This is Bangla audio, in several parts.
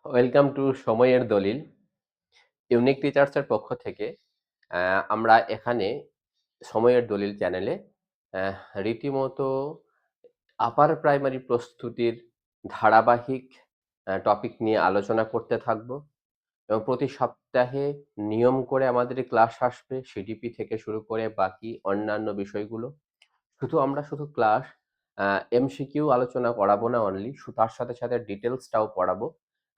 ওয়েলকাম টু সময়ের দলিল। ইউনিক টিচার্সের পক্ষ থেকে আমরা এখানে সময়ের দলিল চ্যানেলে রীতিমতো আপার প্রাইমারি প্রস্তুতির ধারাবাহিক টপিক নিয়ে আলোচনা করতে থাকব এবং প্রতি সপ্তাহে নিয়ম করে আমাদের ক্লাস আসবে সিডিপি থেকে শুরু করে বাকি অন্যান্য বিষয়গুলো। শুধু ক্লাস এমসিকিউ আলোচনা করাবো না অনলি, তার সাথে সাথে ডিটেলসটাও পড়াবো।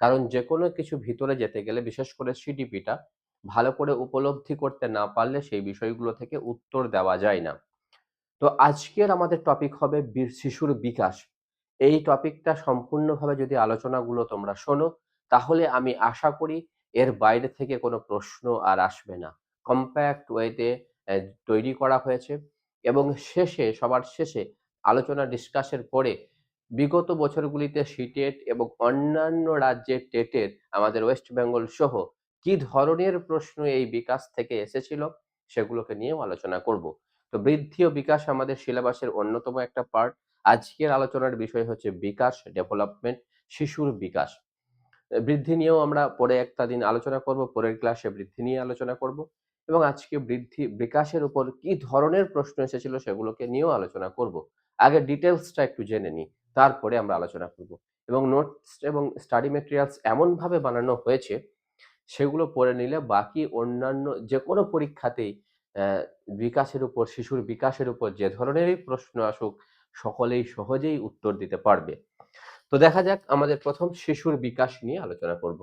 কারণ যেকোনো কিছু ভিতরে যেতে গেলে বিশেষ করে সিডিপিটা ভালো করে উপলব্ধি করতে না পারলে সেই বিষয়গুলো থেকে উত্তর দেওয়া যায় না। তো আজকের আমাদের টপিক হবে শিশুর বিকাশ। এই টপিকটা সম্পূর্ণভাবে যদি আলোচনাগুলো তোমরা শোনো, তাহলে আমি আশা করি এর বাইরে থেকে কোনো প্রশ্ন আর আসবে না। কম্প্যাক্ট ওয়েতে তৈরি করা হয়েছে এবং সবার শেষে আলোচনা ডিসকাসের পরে বিগত বছরগুলিতে সিটেট এবং অন্যান্য রাজ্যের টেটের আমাদের ওয়েস্ট বেঙ্গল সহ কি ধরনের প্রশ্ন এই বিকাশ থেকে এসেছিল সেগুলোকে নিয়েও আলোচনা করব। তো বৃদ্ধি ও বিকাশ আমাদের সিলেবাসের অন্যতম একটা পার্ট। আজকের আলোচনার বিষয় হচ্ছে বিকাশ, ডেভেলপমেন্ট, শিশুর বিকাশ। বৃদ্ধি নিয়েও আমরা পরে একটা দিন আলোচনা করব, পরের ক্লাসে বৃদ্ধি নিয়ে আলোচনা করব এবং আজকে বিকাশের উপর কি ধরনের প্রশ্ন এসেছিল সেগুলোকে নিয়েও আলোচনা করব। আগে ডিটেলসটা একটু জেনে নিই, তারপরে আমরা আলোচনা করব। এবং নোটস এবং স্টাডি মেটেরিয়ালস এমনভাবে বানানো হয়েছে সেগুলো পড়ে নিলে বাকি অন্যান্য যে কোনো পরীক্ষাতেই শিশুর বিকাশের উপর যে ধরনেরই প্রশ্ন আসুক সকলেই সহজেই উত্তর দিতে পারবে। তো দেখা যাক, আমাদের প্রথম শিশুর বিকাশ নিয়ে আলোচনা করব।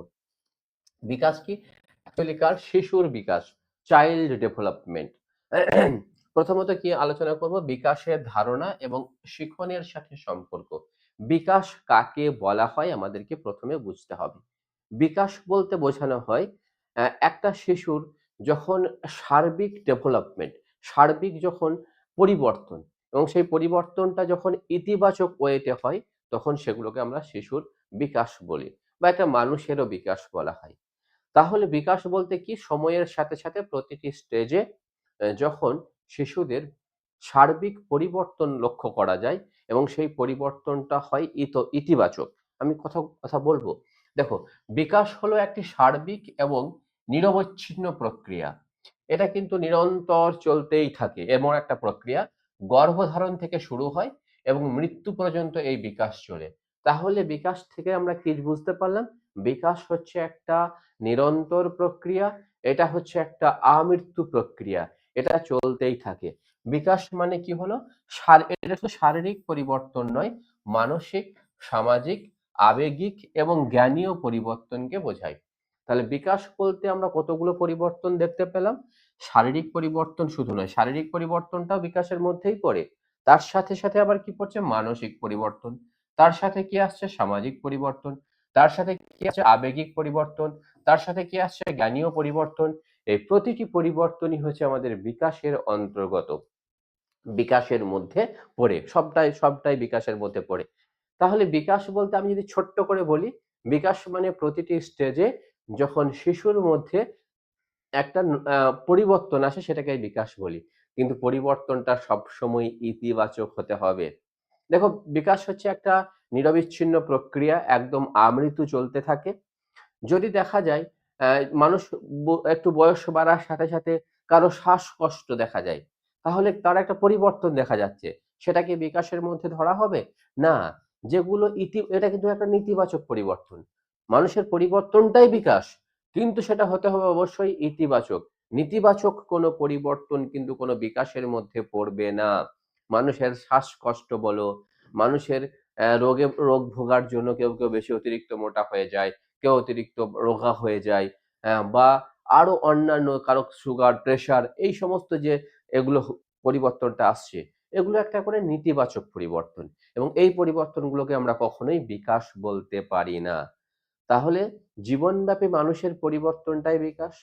বিকাশ কি? অ্যাকচুয়ালি কার? শিশুর বিকাশ, চাইল্ড ডেভেলপমেন্ট। প্রথমত কি আলোচনা করব? বিকাশের ধারণা এবং শিখনের সাথে সম্পর্ক। বিকাশ কাকে বলা হয় আমাদেরকে প্রথমে বুঝতে হবে। বিকাশ বলতে বোঝানো হয় একটা শিশুর যখন সার্বিক ডেভেলপমেন্ট, সার্বিক যখন পরিবর্তন, এবং সেই পরিবর্তনটা যখন ইতিবাচক ওয়েতে হয় তখন সেগুলোকে আমরা শিশুর বিকাশ বলি, বা একটা মানুষেরও বিকাশ বলা হয়। তাহলে বিকাশ বলতে কি? সময়ের সাথে সাথে প্রতিটি স্টেজে যখন শিশুদের সার্বিক পরিবর্তন লক্ষ্য করা যায় এবং সেই পরিবর্তনটা হয় ইতিবাচক। আমি কথা বলবো। দেখো, বিকাশ হলো একটি সার্বিক এবং নিরবচ্ছিন্ন প্রক্রিয়া। এটা কিন্তু নিরন্তর চলতেই থাকে এমন একটা প্রক্রিয়া। গর্ভধারণ থেকে শুরু হয় এবং মৃত্যু পর্যন্ত এই বিকাশ চলে। তাহলে বিকাশ থেকে আমরা কি বুঝতে পারলাম? বিকাশ হচ্ছে একটা নিরন্তর প্রক্রিয়া, এটা হচ্ছে একটা আমৃত্যু প্রক্রিয়া, এটা চলতেই থাকে। বিকাশ মানে কি হলো? এটা শুধু শারীরিক পরিবর্তন নয়, মানসিক, সামাজিক, আবেগিক এবং জ্ঞানীয় পরিবর্তনকে বোঝায়। তাহলে বিকাশ বলতে আমরা কতগুলো পরিবর্তন দেখতে পেলাম। শারীরিক পরিবর্তন শুধু নয়, শারীরিক পরিবর্তনটাও বিকাশের মধ্যেই পড়ে। তার সাথে সাথে আবার কি পড়ছে? মানসিক পরিবর্তন। তার সাথে কি আসছে? সামাজিক পরিবর্তন। তার সাথে কি আসছে? আবেগিক পরিবর্তন। তার সাথে কি আসছে? জ্ঞানীয় পরিবর্তন। এই প্রতিটি পরিবর্তনই হচ্ছে আমাদের বিকাশের অন্তর্গত, বিকাশের মধ্যে পড়ে, সবটাই বিকাশের মধ্যে পড়ে। তাহলে বিকাশ বলতে আমি যদি ছোট্ট করে বলি, বিকাশ মানে প্রতিটি স্টেজে যখন শিশুর মধ্যে একটা পরিবর্তন আসে সেটাকে বিকাশ বলি। কিন্তু পরিবর্তনটা সবসময় ইতিবাচক হতে হবে। দেখো, বিকাশ হচ্ছে একটা নিরবিচ্ছিন্ন প্রক্রিয়া, একদম আমৃত্যু চলতে থাকে। যদি দেখা যায় মানুষ একটু বয়স বাড়ার সাথে সাথে কারো শ্বাসকষ্ট দেখা যায়, তাহলে তার একটা পরিবর্তন দেখা যাচ্ছে। সেটা কি বিকাশের মধ্যে ধরা হবে? না। এটা কিন্তু একটা নেতিবাচক পরিবর্তন। মানুষের পরিবর্তনটাই বিকাশ, কিন্তু সেটা হতে হবে অবশ্যই ইতিবাচক। নেতিবাচক কোনো পরিবর্তন কিন্তু কোনো বিকাশের মধ্যে পড়বে না। মানুষের শ্বাসকষ্ট বলো, মানুষের রোগ ভোগার জন্য কেউ বেশি অতিরিক্ত মোটা হয়ে যায়, কেউ অতিরিক্ত রোগা হয়ে যায়, বা আরো অন্যান্য কারো সুগার, প্রেশার, এই সমস্ত যে এগুলো পরিবর্তনটা আসছে, এগুলো একটা করে নেতিবাচক পরিবর্তন এবং এই পরিবর্তনগুলোকে আমরা কখনোই বিকাশ বলতে পারি না। তাহলে জীবনব্যাপী মানুষের পরিবর্তনটাই বিকাশ,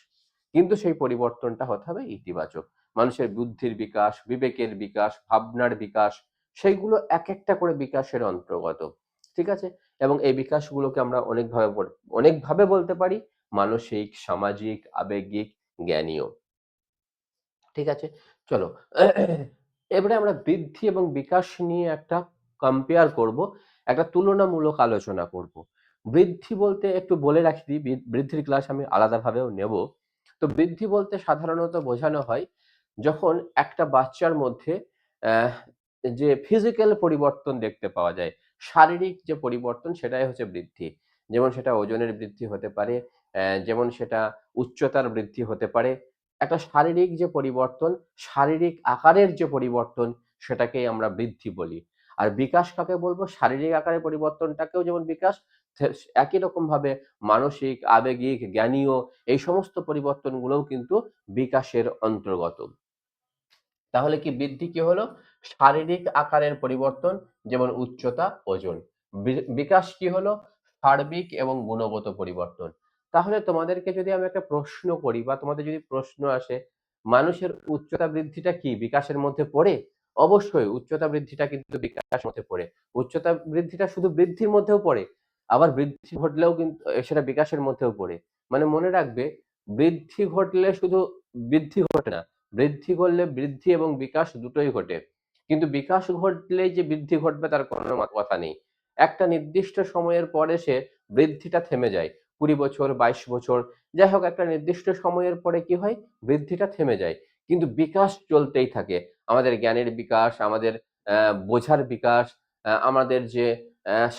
কিন্তু সেই পরিবর্তনটা হতে হবে ইতিবাচক। মানুষের বুদ্ধির বিকাশ, বিবেকের বিকাশ, ভাবনার বিকাশ, সেইগুলো এক একটা করে বিকাশের অন্তর্গত। ঠিক আছে? এবং এই বিকাশগুলোকে আমরা অনেকভাবে বলতে পারি: মানসিক, সামাজিক, আবেগিক, জ্ঞানীয়। ঠিক আছে? চলো, এবারে আমরা বৃদ্ধি এবং বিকাশ নিয়ে একটা কম্পেয়ার করব, একটা তুলনামূলক আলোচনা করব। বৃদ্ধি বলতে একটু বলে রাখি দিই, বৃদ্ধির ক্লাস আমি আলাদাভাবেও নেব। তো বৃদ্ধি বলতে সাধারণত বোঝানো হয় যখন একটা বাচ্চার মধ্যে আহ, যে ফিজিক্যাল পরিবর্তন দেখতে পাওয়া যায়, শারীরিক যে পরিবর্তন সেটাই হচ্ছে বৃদ্ধি। যেমন সেটা ওজনের বৃদ্ধি হতে পারে, যেমন সেটা উচ্চতার বৃদ্ধি হতে পারে। একটা শারীরিক যে পরিবর্তন, শারীরিক আকারের যে পরিবর্তন, সেটাকেই আমরা বৃদ্ধি বলি। আর বিকাশ কাকে বলবো? শারীরিক আকারের পরিবর্তনটাকেও যেমন বিকাশ, একই রকম ভাবে মানসিক, আবেগিক, জ্ঞানীয় এই সমস্ত পরিবর্তনগুলোও কিন্তু বিকাশের অন্তর্গত। তাহলে কি বৃদ্ধি কি হলো? শারীরিক আকারের পরিবর্তন, যেমন উচ্চতা, ওজন। বিকাশ কি হলো? সার্বিক এবং গুণগত পরিবর্তন। তাহলে তোমাদেরকে যদি আমি একটা প্রশ্ন করি বা তোমাদের যদি প্রশ্ন আসে, মানুষের উচ্চতা বৃদ্ধিটা কি বিকাশের মধ্যে পড়ে? অবশ্যই উচ্চতা বৃদ্ধিটা কিন্তু বিকাশের মধ্যে পড়ে। উচ্চতা বৃদ্ধিটা শুধু বৃদ্ধির মধ্যেও পড়ে, আবার বৃদ্ধি ঘটলেও কিন্তু সেটা বিকাশের মধ্যেও পড়ে। মানে মনে রাখবে, বৃদ্ধি ঘটলে শুধু বৃদ্ধি ঘটে না, বৃদ্ধি ঘটলে বৃদ্ধি এবং বিকাশ দুটোই ঘটে। কিন্তু বিকাশ ঘটলেই যে বৃদ্ধি ঘটবে তার কোনো কথা নেই। একটা নির্দিষ্ট সময়ের পরে সে বৃদ্ধিটা থেমে যায়। 20 বছর, 22 বছর, যাই হোক একটা নির্দিষ্ট সময়ের পরে কি হয়? বৃদ্ধিটা থেমে যায়। কিন্তু বিকাশ চলতেই থাকে। আমাদের জ্ঞানের বিকাশ, আমাদের বোঝার বিকাশ, আমাদের যে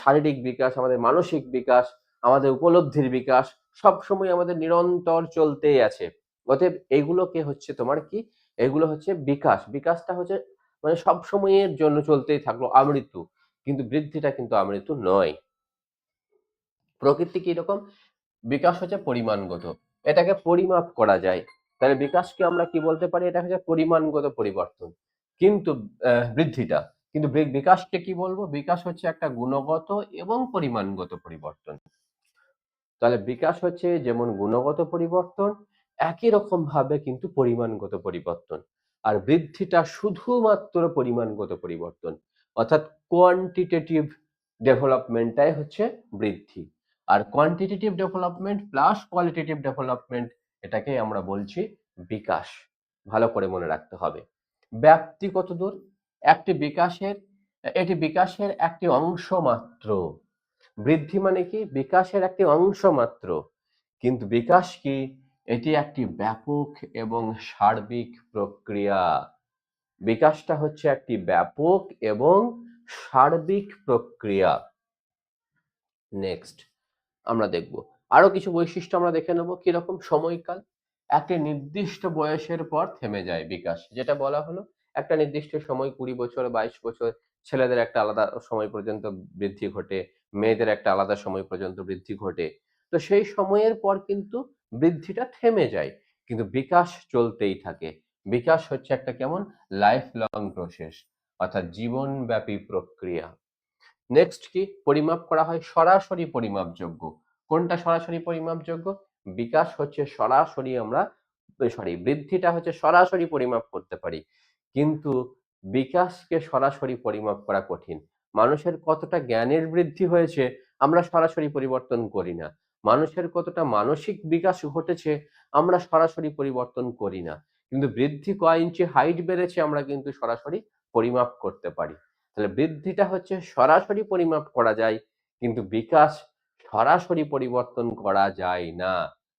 শারীরিক বিকাশ, আমাদের মানসিক বিকাশ, আমাদের উপলব্ধির বিকাশ সবসময় আমাদের নিরন্তর চলতেই আছে। অতএব এগুলোকে হচ্ছে তোমার কি? এগুলো হচ্ছে বিকাশ। বিকাশটা হচ্ছে মানে সবসময়ের জন্য চলতেই থাকলো, আমৃত্যু। কিন্তু বৃদ্ধিটা কিন্তু আমৃত্যু নয়। প্রকৃতি কিরকম? বিকাশ হচ্ছে পরিমাণগত। এটাকে পরিমাপ করা যায়। তাহলে বিকাশকে আমরা কি বলতে পারি? এটা হচ্ছে পরিমাণগত পরিবর্তন। কিন্তু বৃদ্ধিটা, কিন্তু বিকাশকে কি বলবো? বিকাশ হচ্ছে একটা গুণগত এবং পরিমাণগত পরিবর্তন। তাহলে বিকাশ হচ্ছে যেমন গুণগত পরিবর্তন, একই রকম ভাবে কিন্তু পরিমাণগত পরিবর্তন। আর বৃদ্ধিটা শুধুমাত্র পরিমাণগত পরিবর্তন, অর্থাৎ কোয়ান্টিটেটিভ ডেভেলপমেন্টটাই হচ্ছে বৃদ্ধি। আর quantitative development plus qualitative development, এটাকেই আমরা বলছি বিকাশ। ভালো করে মনে রাখতে হবে। ব্যাপ্তি কত দূর? একটি বিকাশের, এটি বিকাশের একটি অংশ মাত্র। বৃদ্ধি মানে কি? বিকাশের একটি অংশ মাত্র। কিন্তু বিকাশ কি? এটি একটি ব্যাপক এবং সার্বিক প্রক্রিয়া। বিকাশটা হচ্ছে একটি ব্যাপক এবং সার্বিক প্রক্রিয়া। নেক্সট আমরা দেখব আরো কিছু বৈশিষ্ট্য, আমরা দেখে নেব কিরকম। সময়কাল, একটি নির্দিষ্ট বয়সের পর থেমে যায় বিকাশ, যেটা বলা হলো একটা নির্দিষ্ট সময়, 20 বছর, 22 বছর, ছেলেদের একটা আলাদা সময় পর্যন্ত বৃদ্ধি ঘটে, মেয়েদের একটা আলাদা সময় পর্যন্ত বৃদ্ধি ঘটে। তো সেই সময়ের পর কিন্তু বৃদ্ধিটা থেমে যায়, কিন্তু বিকাশ চলতেই থাকে। বিকাশ হচ্ছে একটা কেমন লাইফ লং প্রসেস, অর্থাৎ জীবনব্যাপী প্রক্রিয়া। নেক্সট কি? পরিমাপ করা হয় সরাসরি পরিমাপযোগ্য। কোনটা সরাসরি পরিমাপযোগ্য? বিকাশ হচ্ছে সরাসরি আমরা, সরি, বৃদ্ধিটা হচ্ছে সরাসরি পরিমাপ করতে পারি, কিন্তু বিকাশকে সরাসরি পরিমাপ করা কঠিন। মানুষের কতটা জ্ঞানের বৃদ্ধি হয়েছে আমরা সরাসরি পরিবর্তন করি না। মানুষের কতটা মানসিক বিকাশ ঘটেছে আমরা সরাসরি পরিবর্তন করি না। কিন্তু বৃদ্ধি কয় ইঞ্চি হাইট বেড়েছে আমরা কিন্তু সরাসরি পরিমাপ করতে পারি। তাহলে বৃদ্ধিটা হচ্ছে সরাসরি পরিমাপ করা যায়, কিন্তু বিকাশ সরাসরি পরিবর্তন করা যায় না।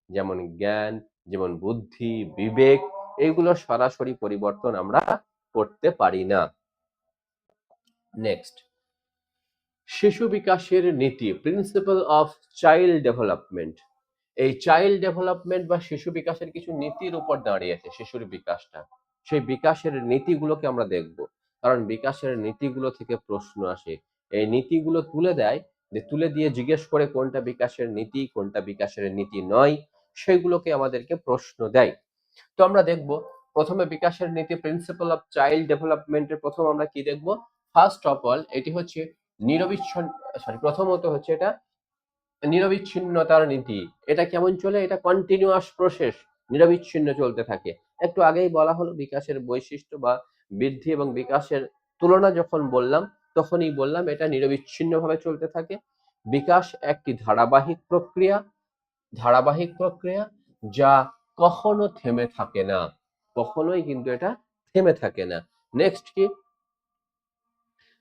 যেমন জ্ঞান, যেমন বুদ্ধি, বিবেক, এগুলো সরাসরি পরিবর্তন আমরা করতে পারি না। নেক্সট, শিশু বিকাশের নীতি, প্রিন্সিপাল অফ চাইল্ড ডেভেলপমেন্ট। এই চাইল্ড ডেভেলপমেন্ট বা শিশু বিকাশের কিছু নীতির উপর দাঁড়িয়ে আছে শিশুর বিকাশটা। সেই বিকাশের নীতিগুলোকে আমরা দেখব, কারণ বিকাশের নীতিগুলো থেকে প্রশ্ন আসে। এই নীতিগুলো তুলে দেয়, যে তুলে দিয়ে জিজ্ঞেস করে কোনটা বিকাশের নীতি, কোনটা বিকাশের নীতি নয়, সেগুলোকে আমাদেরকে প্রশ্ন দেয়। তো আমরা দেখব প্রথমে বিকাশের নীতি, প্রিন্সিপাল অফ চাইল্ড ডেভেলপমেন্টের প্রথম আমরা কি দেখব? ফার্স্ট অফ অল এটি হচ্ছে নিরবিচ্ছিন্ন, সরি, প্রথমত হচ্ছে এটা নিরবিচ্ছিন্নতার নীতি। এটা কেমন চলে? এটা কন্টিনিউয়াস প্রসেস, নিরবিচ্ছিন্ন চলতে থাকে। একটু আগেই বলা হলো বিকাশের বৈশিষ্ট্য বা বৃদ্ধি এবং বিকাশের তুলনা যখন বললাম, তখনই বললাম এটা নিরবিচ্ছিন্নভাবে চলতে থাকে। বিকাশ একটি ধারাবাহিক প্রক্রিয়া, ধারাবাহিক প্রক্রিয়া যা কখনো থেমে থাকে না, কখনোই কিন্তু এটা থেমে থাকে না। নেক্সট কি?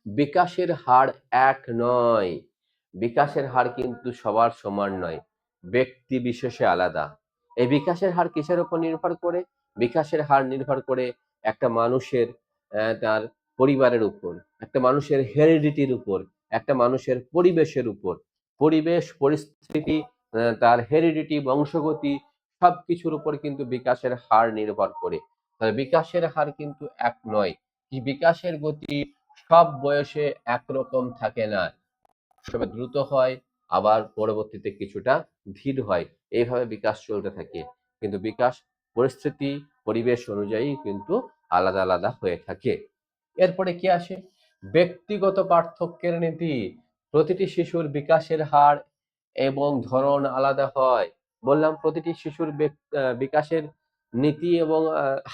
বিকাশের হার এক নয়। বিকাশের হার কিন্তু সবার সমান নয়, ব্যক্তি বিশেষে আলাদা। এই বিকাশের হার কিসের উপর নির্ভর করে? বিকাশের হার নির্ভর করে একটা মানুষের তার পরিবারের উপর, একটা মানুষের হেরিডিটির উপর, একটা মানুষের পরিবেশের উপর। পরিবেশ, পরিস্থিতি, তার হেরিডিটি, বংশগতি সবকিছুর উপর কিন্তু বিকাশের হার নির্ভর করে। তবে বিকাশের হার কিন্তু এক নয়। কি বিকাশের গতি সব বয়সে একরকম থাকে না। সময় দ্রুত হয়, আবার পরবর্তীতে কিছুটা ধীর হয়। এইভাবে বিকাশ চলতে থাকে। কিন্তু বিকাশ পরিস্থিতি, পরিবেশ অনুযায়ী কিন্তু আলাদা আলাদা হয়ে থাকে। এরপরে কি আসে? ব্যক্তিগত পার্থক্যের নীতি। প্রতিটি শিশুর বিকাশের হার এবং ধরন আলাদা হয়। বললাম প্রতিটি শিশুর বিকাশের নীতি এবং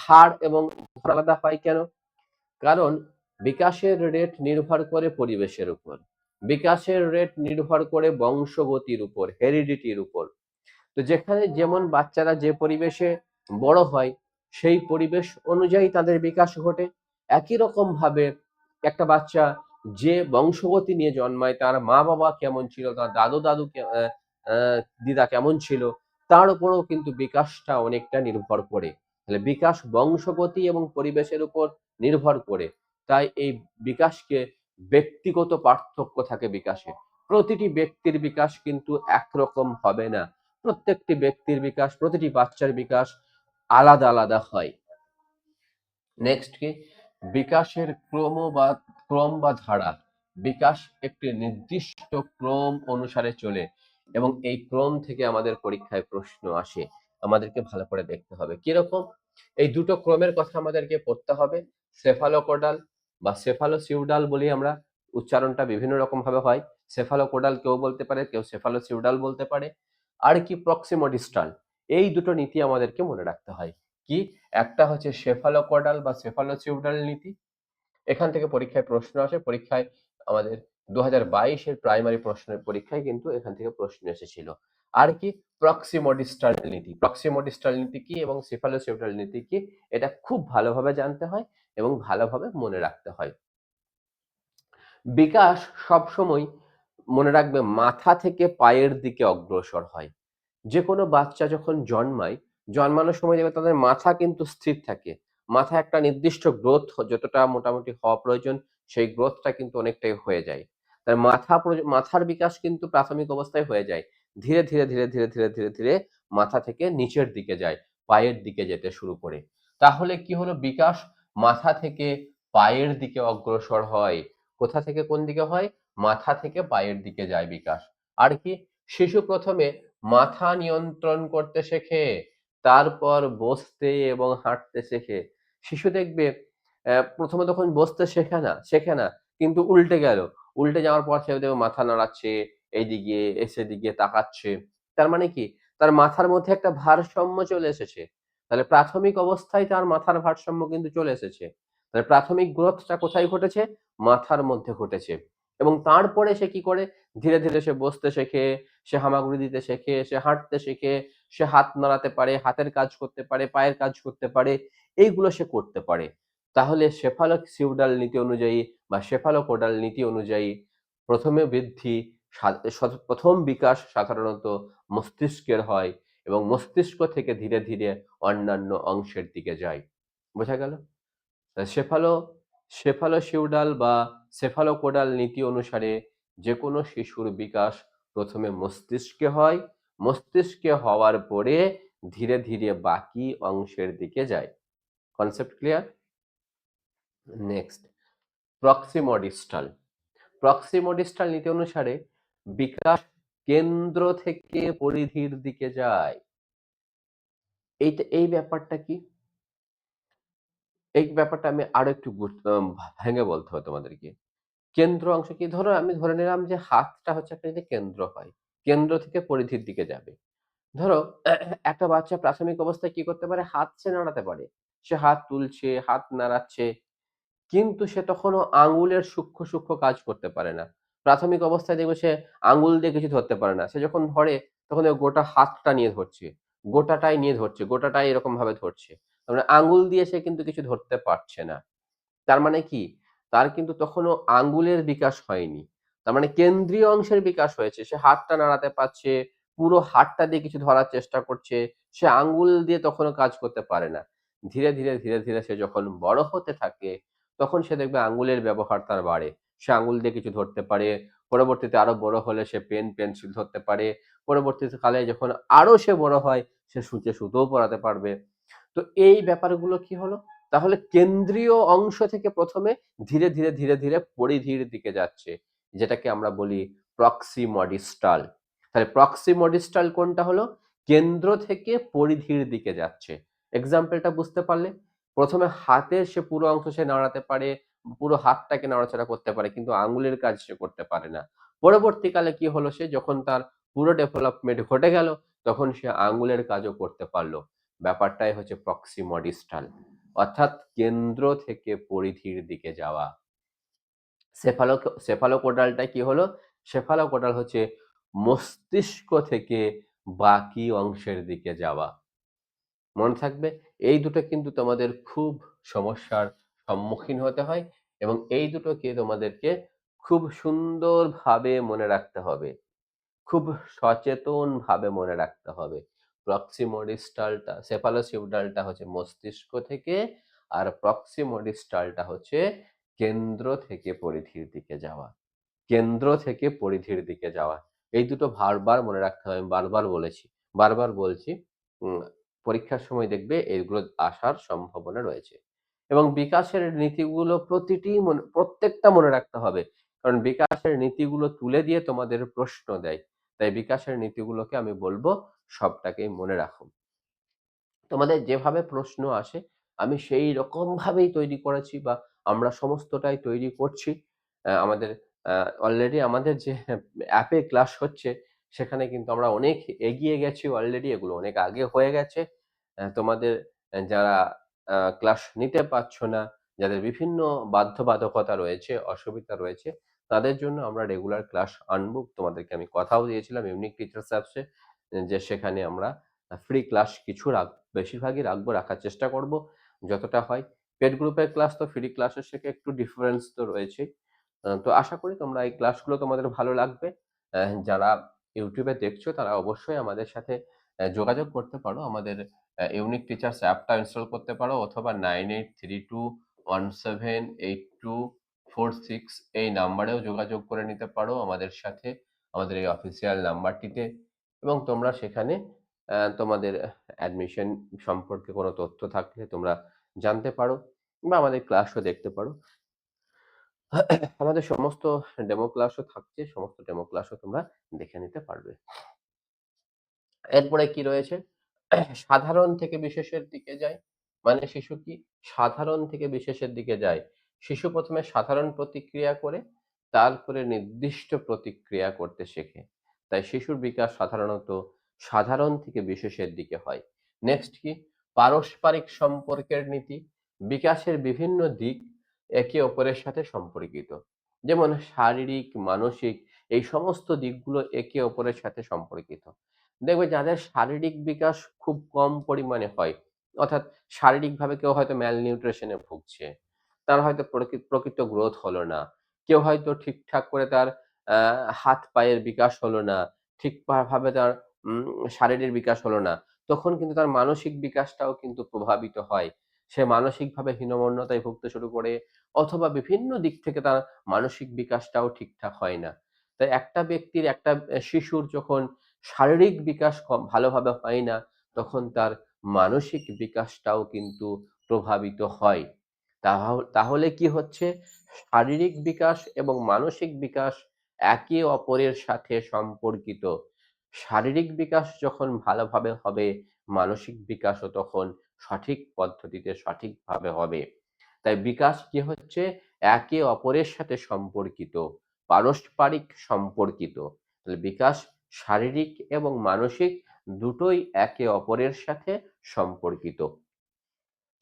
হার এবং ধরন আলাদা হয় কেন? কারণ বিকাশের রেট নির্ভর করে পরিবেশের উপর, বিকাশের রেট নির্ভর করে বংশগতির উপর, হেরিডিটির উপর। তো যেখানে যেমন বাচ্চারা যে পরিবেশে বড় হয় সেই পরিবেশ অনুযায়ী তাদের বিকাশ ঘটে। একই রকম ভাবে একটা বাচ্চা যে বংশগতি নিয়ে জন্মায়, তার মা বাবা কেমন ছিল, তার দাদু দাদু দিদা কেমন ছিল, তার উপরেও কিন্তু বিকাশটা অনেকটা নির্ভর করে। তাহলে বিকাশ বংশগতি এবং পরিবেশের উপর নির্ভর করে। তাই এই বিকাশকে ব্যক্তিগত পার্থক্য থাকে বিকাশে। প্রতিটি ব্যক্তির বিকাশ কিন্তু একরকম হবে না। প্রত্যেকটি ব্যক্তির বিকাশ, প্রতিটি বাচ্চার বিকাশ আলাদা আলাদা হয়। নেক্সট কি? বিকাশের ক্রম বা ধারা। বিকাশ একটি নির্দিষ্ট ক্রম অনুসারে চলে এবং এই ক্রম থেকে আমাদের পরীক্ষায় প্রশ্ন আসে। আমাদেরকে ভালো করে দেখতে হবে কিরকম। এই দুটো ক্রমের কথা আমাদেরকে পড়তে হবে। সেফালোকোডাল বা সেফালোসিউডাল বলি আমরা, উচ্চারণটা বিভিন্ন রকম ভাবে হয়। সেফালোকোডাল কেউ বলতে পারে, কেউ সেফালোসিউডাল বলতে পারে। আর কি? প্রক্সিমোডিস্টাল। এই দুটো নীতি আমাদেরকে মনে রাখতে হয়। কি? একটা হচ্ছে সেফালোকোডাল বা সেফালোসিউডাল নীতি। এখান থেকে পরীক্ষায় প্রশ্ন আসে। পরীক্ষায় আমাদের 2022-এর প্রাইমারি প্রশ্নের পরীক্ষায় কিন্তু এখান থেকে প্রশ্ন এসেছিল। আর কি? প্রক্সিমোডিস্টাল নীতি। প্রক্সিমোডিস্টাল নীতি কি এবং সেফালোসিউডাল নীতি কি, এটা খুব ভালোভাবে জানতে হয় এবং ভালোভাবে মনে রাখতে হয়। বিকাশ সবসময় মনে রাখবে মাথা থেকে পায়ের দিকে অগ্রসর হয়। যে কোনো বাচ্চা যখন জন্মায়, জন্মানোর সময় দেখবে তাদের মাথা কিন্তু স্থির থাকে। মাথায় একটা নির্দিষ্ট গ্রোথ যতটা মোটামুটি হওয়া প্রয়োজন, সেই গ্রোথটা কিন্তু অনেকটাই হয়ে যায়। তার মাথার বিকাশ কিন্তু প্রাথমিক অবস্থায় হয়ে যায়। ধীরে, ধীরে, ধীরে, ধীরে, ধীরে, ধীরে, ধীরে মাথা থেকে নিচের দিকে যায়, পায়ের দিকে যেতে শুরু করে। তাহলে কি হলো? বিকাশ মাথা থেকে পায়ের দিকে অগ্রসর হয়। কোথা থেকে কোন দিকে হয়? মাথা থেকে পায়ের দিকে যায় বিকাশ। আর কি? শিশু প্রথমে মাথা নিয়ন্ত্রণ করতে শেখে, তারপর বসতে এবং হাঁটতে শেখে। শিশু দেখবে প্রথমে তখন বসতে শেখে না, কিন্তু উল্টে গেল। উল্টে যাওয়ার পর সে দেখবে মাথা নাড়াচ্ছে, এইদিকে সেদিকে তাকাচ্ছে। তার মানে কি? তার মাথার মধ্যে একটা ভারসাম্য চলে এসেছে। তাহলে প্রাথমিক অবস্থায় তার মাথার ভারসাম্য কিন্তু চলে এসেছে। তাহলে প্রাথমিক গ্রোথটা কোথায় ঘটেছে? মাথার মধ্যে ঘটেছে। এবং তারপরে সে কি করে? ধীরে, ধীরে সে বসতে শেখে, সে হামাগুড়ি দিতে শেখে, সে হাঁটতে শেখে, সে হাত নাড়াতে পারে, হাতের কাজ করতে পারে, পায়ের কাজ করতে পারে, এইগুলো সে করতে পারে। তাহলে সেফালোসিউডাল নীতি অনুযায়ী বা সেফালোকোডাল নীতি অনুযায়ী প্রথমে বৃদ্ধি, প্রথম বিকাশ সাধারণত মস্তিষ্কের হয় এবং মস্তিষ্ক থেকে ধীরে ধীরে অন্যান্য অংশের দিকে যায়। বোঝা গেল? সেফালো সেফালোসিউডাল বা সেফালোকোডাল নীতি অনুসারে যে কোনো শিশুর বিকাশ প্রথমে মস্তিষ্কে হয়, মস্তিষ্কে হওয়ার পরে ধীরে ধীরে বাকি অংশের দিকে যায়। Concept clear? নেক্সট, প্রক্সিমোডিস্টাল। প্রক্সিমোডিস্টাল নীতি অনুসারে বিকাশ কেন্দ্র থেকে পরিধির দিকে যায়। এই ব্যাপারটা কি? এই ব্যাপারটা আমি আরো একটু ভেঙে বলতে হবে তোমাদেরকে। কেন্দ্র অংশ কি? ধরো আমি ধরে নিলাম যে হাতটা হচ্ছে একটা যদি কেন্দ্র হয়, কেন্দ্র থেকে পরিধির দিকে যাবে। ধরো একটা বাচ্চা প্রাথমিক অবস্থায় কি করতে পারে? হাত সে নাড়াতে পারে। সে হাত তুলছে, হাত নাড়াচ্ছে। কিন্তু সে তখনও আঙুলের সূক্ষ্ম, সূক্ষ্ম কাজ করতে পারে না। প্রাথমিক অবস্থায় দেখবে সে আঙুল দিয়ে কিছু ধরতে পারে না। সে যখন ধরে তখন ও গোটা হাতটা নিয়ে ধরছে। গোটাটাই নিয়ে ধরছে, গোটাটাই এরকমভাবে ধরছে। তার মানে আঙুল দিয়ে সে কিন্তু কিছু ধরতে পারছে না। তার মানে কি? তার কিন্তু তখনো আঙ্গুলের বিকাশ হয়নি। তার মানে কেন্দ্রীয় অংশের বিকাশ হয়েছে, সে হাতটা নাড়াতে পারছে, পুরো হাতটা দিয়ে কিছু ধরার চেষ্টা করছে, সে আঙ্গুল দিয়ে তখনও কাজ করতে পারে না। ধীরে ধীরে ধীরে ধীরে সে যখন বড় হতে থাকে, তখন সে দেখবে আঙ্গুলের ব্যবহার তার বাড়ে, সে আঙ্গুল দিয়ে কিছু ধরতে পারে, পরবর্তীতে আরো বড় হলে সে পেন পেন্সিল ধরতে পারে, পরবর্তীতে কালে যখন আরো সে বড় হয়, সে সূচে সুতোও পরাতে পারবে। তো এই ব্যাপারগুলো কি হলো? তাহলে কেন্দ্রীয় অংশ থেকে প্রথমে ধীরে ধীরে ধীরে ধীরে পরিধির দিকে যাচ্ছে, যেটাকে আমরা বলি প্রক্সিমডিস্টাল। তাহলে প্রক্সিমডিস্টাল কোনটা হলো? কেন্দ্র থেকে পরিধির দিকে যাচ্ছে। এক্সাম্পলটা বুঝতে পারলে? প্রথমে হাতের সে পুরো অংশ সে নাড়াতে পারে, পুরো হাতটাকে নাড়াচাড়া করতে পারে, কিন্তু আঙ্গুলের কাজ সে করতে পারে না। পরবর্তীকালে কি হলো? সে যখন তার পুরো ডেভেলপমেন্ট ঘটে গেল, তখন সে আঙ্গুলের কাজও করতে পারলো। ব্যাপারটাই হচ্ছে প্রক্সিমডিস্টাল, অর্থাৎ কেন্দ্র থেকে পরিধির দিকে যাওয়া। সেফালোকোডালটা কি হলো? সেফালোকোডাল হচ্ছে মস্তিষ্ক থেকে বাকি অংশের দিকে যাওয়া। মনে থাকবে, এই দুটো কিন্তু তোমাদের খুব সমস্যার সম্মুখীন হতে হয়, এবং এই দুটোকে তোমাদেরকে খুব সুন্দরভাবে মনে রাখতে হবে, খুব সচেতনভাবে মনে রাখতে হবে। প্রক্সিমডিস্টালটা, সেফালোসিউডালটা হচ্ছে মস্তিষ্ক থেকে, আর প্রক্সিমডিস্টালটা হচ্ছে কেন্দ্র থেকে পরিধির দিকে যাওয়া। কেন্দ্র থেকে পরিধির দিকে যাওয়া। এই দুটো বারবার মনে রাখতে হবে। আমি বারবার বলেছি, বারবার বলছি। উম পরীক্ষার সময় দেখবে এগুলো আসার সম্ভাবনা রয়েছে। এবং বিকাশের নীতিগুলো প্রত্যেকটা মনে রাখতে হবে। কারণ বিকাশের নীতিগুলো তুলে দিয়ে তোমাদের প্রশ্ন দেয়। তাই বিকাশের নীতিগুলোকে আমি বলবো সবটাকেই মনে রাখো। তোমাদের যেভাবে প্রশ্ন আসে আমি সেই রকম ভাবেই তৈরি করেছি, বা আমরা সমস্তটাই তৈরি করছি। আমাদের অলরেডি আমাদের যে অ্যাপে ক্লাস হচ্ছে, সেখানে কিন্তু আমরা অনেক এগিয়ে গেছি অলরেডি, এগুলো অনেক আগে হয়ে গেছে। তোমাদের যারা ক্লাস নিতে পারছো না, যাদের বিভিন্ন বাধ্যবাধকতা রয়েছে, অসুবিধা রয়েছে, তাদের জন্য আমরা রেগুলার ক্লাস আনবো। তোমাদেরকে আমি কথাও দিয়েছিলাম ইউনিক টিচার্স অ্যাপসে, যে সেখানে আমরা ফ্রি ক্লাস কিছু বেশিরভাগই রাখবো, রাখার চেষ্টা করব যতটা হয়। পেড গ্রুপের ক্লাস তো ফ্রি ক্লাসের থেকে একটু ডিফারেন্স তো রয়েছেই। তো আশা করি তোমরা এই ক্লাসগুলো তোমাদের ভালো লাগবে। যারা ইউটিউবে দেখছো তারা অবশ্যই আমাদের সাথে যোগাযোগ করতে পারো। আমাদের ইউনিক টিচার্স অ্যাপটা ইনস্টল করতে পারো, অথবা 9832178246 এই নাম্বারেও যোগাযোগ করে নিতে পারো আমাদের সাথে, আমাদের এই অফিসিয়াল নাম্বারটিতে। এবং তোমরা সেখানে তোমাদের অ্যাডমিশন সম্পর্কে কোনো তথ্য থাকলে তোমরা জানতে পারো, বা আমাদের ক্লাসও দেখতে পারো। আমাদের সমস্ত ডেমো ক্লাসও থাকছে, সমস্ত ডেমো ক্লাসও তোমরা দেখে নিতে পারবে। এরপরে কি রয়েছে? সাধারণ থেকে বিশেষের দিকে যায়। মানে শিশু কি সাধারণ থেকে বিশেষের দিকে যায়? শিশু প্রথমে সাধারণ প্রতিক্রিয়া করে, তারপরে নির্দিষ্ট প্রতিক্রিয়া করতে শেখে। তাই শিশুর বিকাশ সাধারণত সাধারণ থেকে বিশেষের দিকে হয়। নেক্সট কি? পারস্পরিক সম্পর্কের নীতি। বিকাশের বিভিন্ন দিক একে অপরের সাথে সম্পর্কিত। যেমন শারীরিক, মানসিক, এই সমস্ত দিকগুলো একে অপরের সাথে সম্পর্কিত। দেখবে যাদের শারীরিক বিকাশ খুব কম পরিমাণে হয়, অর্থাৎ শারীরিকভাবে কেউ হয়তো ম্যালনিউট্রিশন এ ভুগছে, তার হয়তো প্রকৃত গ্রোথ হলো না, কেউ হয়তো ঠিকঠাক করে তার হাত পায়ের বিকাশ হলো না, ঠিকভাবে তার শারীরের বিকাশ হলো না, তখন কিন্তু তার মানসিক বিকাশটাও কিন্তু প্রভাবিত হয়। সে মানসিকভাবে হীনমন্যতায় ভুগতে শুরু করে, অথবা বিভিন্ন দিক থেকে তার মানসিক বিকাশটাও ঠিকঠাক হয় না। তাই একটা ব্যক্তির, একটা শিশুর যখন শারীরিক বিকাশ ভালোভাবে হয় না, তখন তার মানসিক বিকাশটাও কিন্তু প্রভাবিত হয়। তাহলে কি হচ্ছে? শারীরিক বিকাশ এবং মানসিক বিকাশ একে অপরের সাথে সম্পর্কিত। শারীরিক বিকাশ যখন ভালোভাবে হবে, মানসিক বিকাশও তখন সঠিক পদ্ধতিতে সঠিকভাবে হবে। তাই বিকাশ কি হচ্ছে? একে অপরের সাথে সম্পর্কিত, পারস্পরিক সম্পর্কিত। তাহলে বিকাশ শারীরিক এবং মানসিক দুটোই একে অপরের সাথে সম্পর্কিত।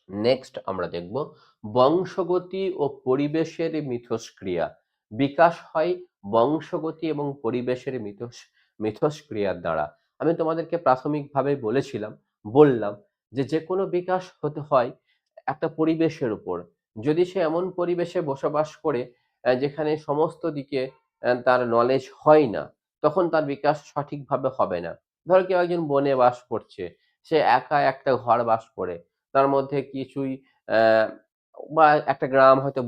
নেক্সট আমরা দেখব বংশগতি ও পরিবেশের মিথস্ক্রিয়া। বিকাশ হয় বংশগতি এবং পরিবেশের মিথস্ক্রিয়ার দ্বারা। আমি তোমাদেরকে প্রাথমিকভাবে বললাম যে কোনো বিকাশ হতে হয় একটা পরিবেশের উপর। যদি সে এমন পরিবেশে বসবাস করে যেখানে সমস্ত দিকে তার নলেজ হয় না, তখন তার বিকাশ সঠিকভাবে হবে না। ধরো কেউ একজন বনে বাস করছে, সে একা একটা ঘর বাস করে, তার মধ্যে কিছুই অ্যা বা একটা গ্রাম হয়তো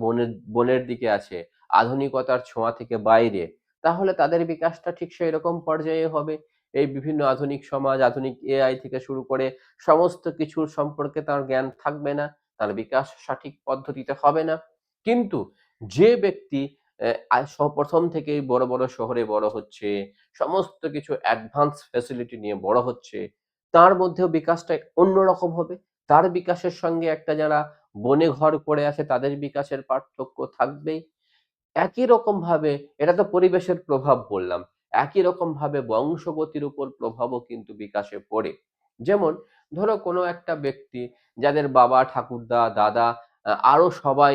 বনের দিকে আছে, আধুনিকতার ছোঁয়া থেকে বাইরে, তাহলে তাদের বিকাশটা ঠিক সেইরকম পর্যায়ে হবে। এই বিভিন্ন আধুনিক সমাজ, আধুনিক এআই থেকে শুরু করে সমস্ত কিছুর সম্পর্কে তার জ্ঞান থাকবে না, তার বিকাশ সঠিক পদ্ধতিতে হবে না। কিন্তু যে ব্যক্তি প্রথম থেকেই বড়, বড় শহরে বড় হচ্ছে, সমস্ত কিছু অ্যাডভান্স ফ্যাসিলিটি নিয়ে বড় হচ্ছে, তার মধ্যেও বিকাশটা অন্যরকম হবে। তার বিকাশের সঙ্গে একটা যারা বনে ঘর করে আছে তাদের বিকাশের পার্থক্য থাকবেই। একই রকমভাবে এটা তো পরিবেশের প্রভাব বললাম। একই রকমভাবে বংশগতির উপর প্রভাবও কিন্তু বিকাশে পড়ে। যেমন ধরো কোনো একটা ব্যক্তি যাদের বাবা, ঠাকুরদা, দাদা আরো সবাই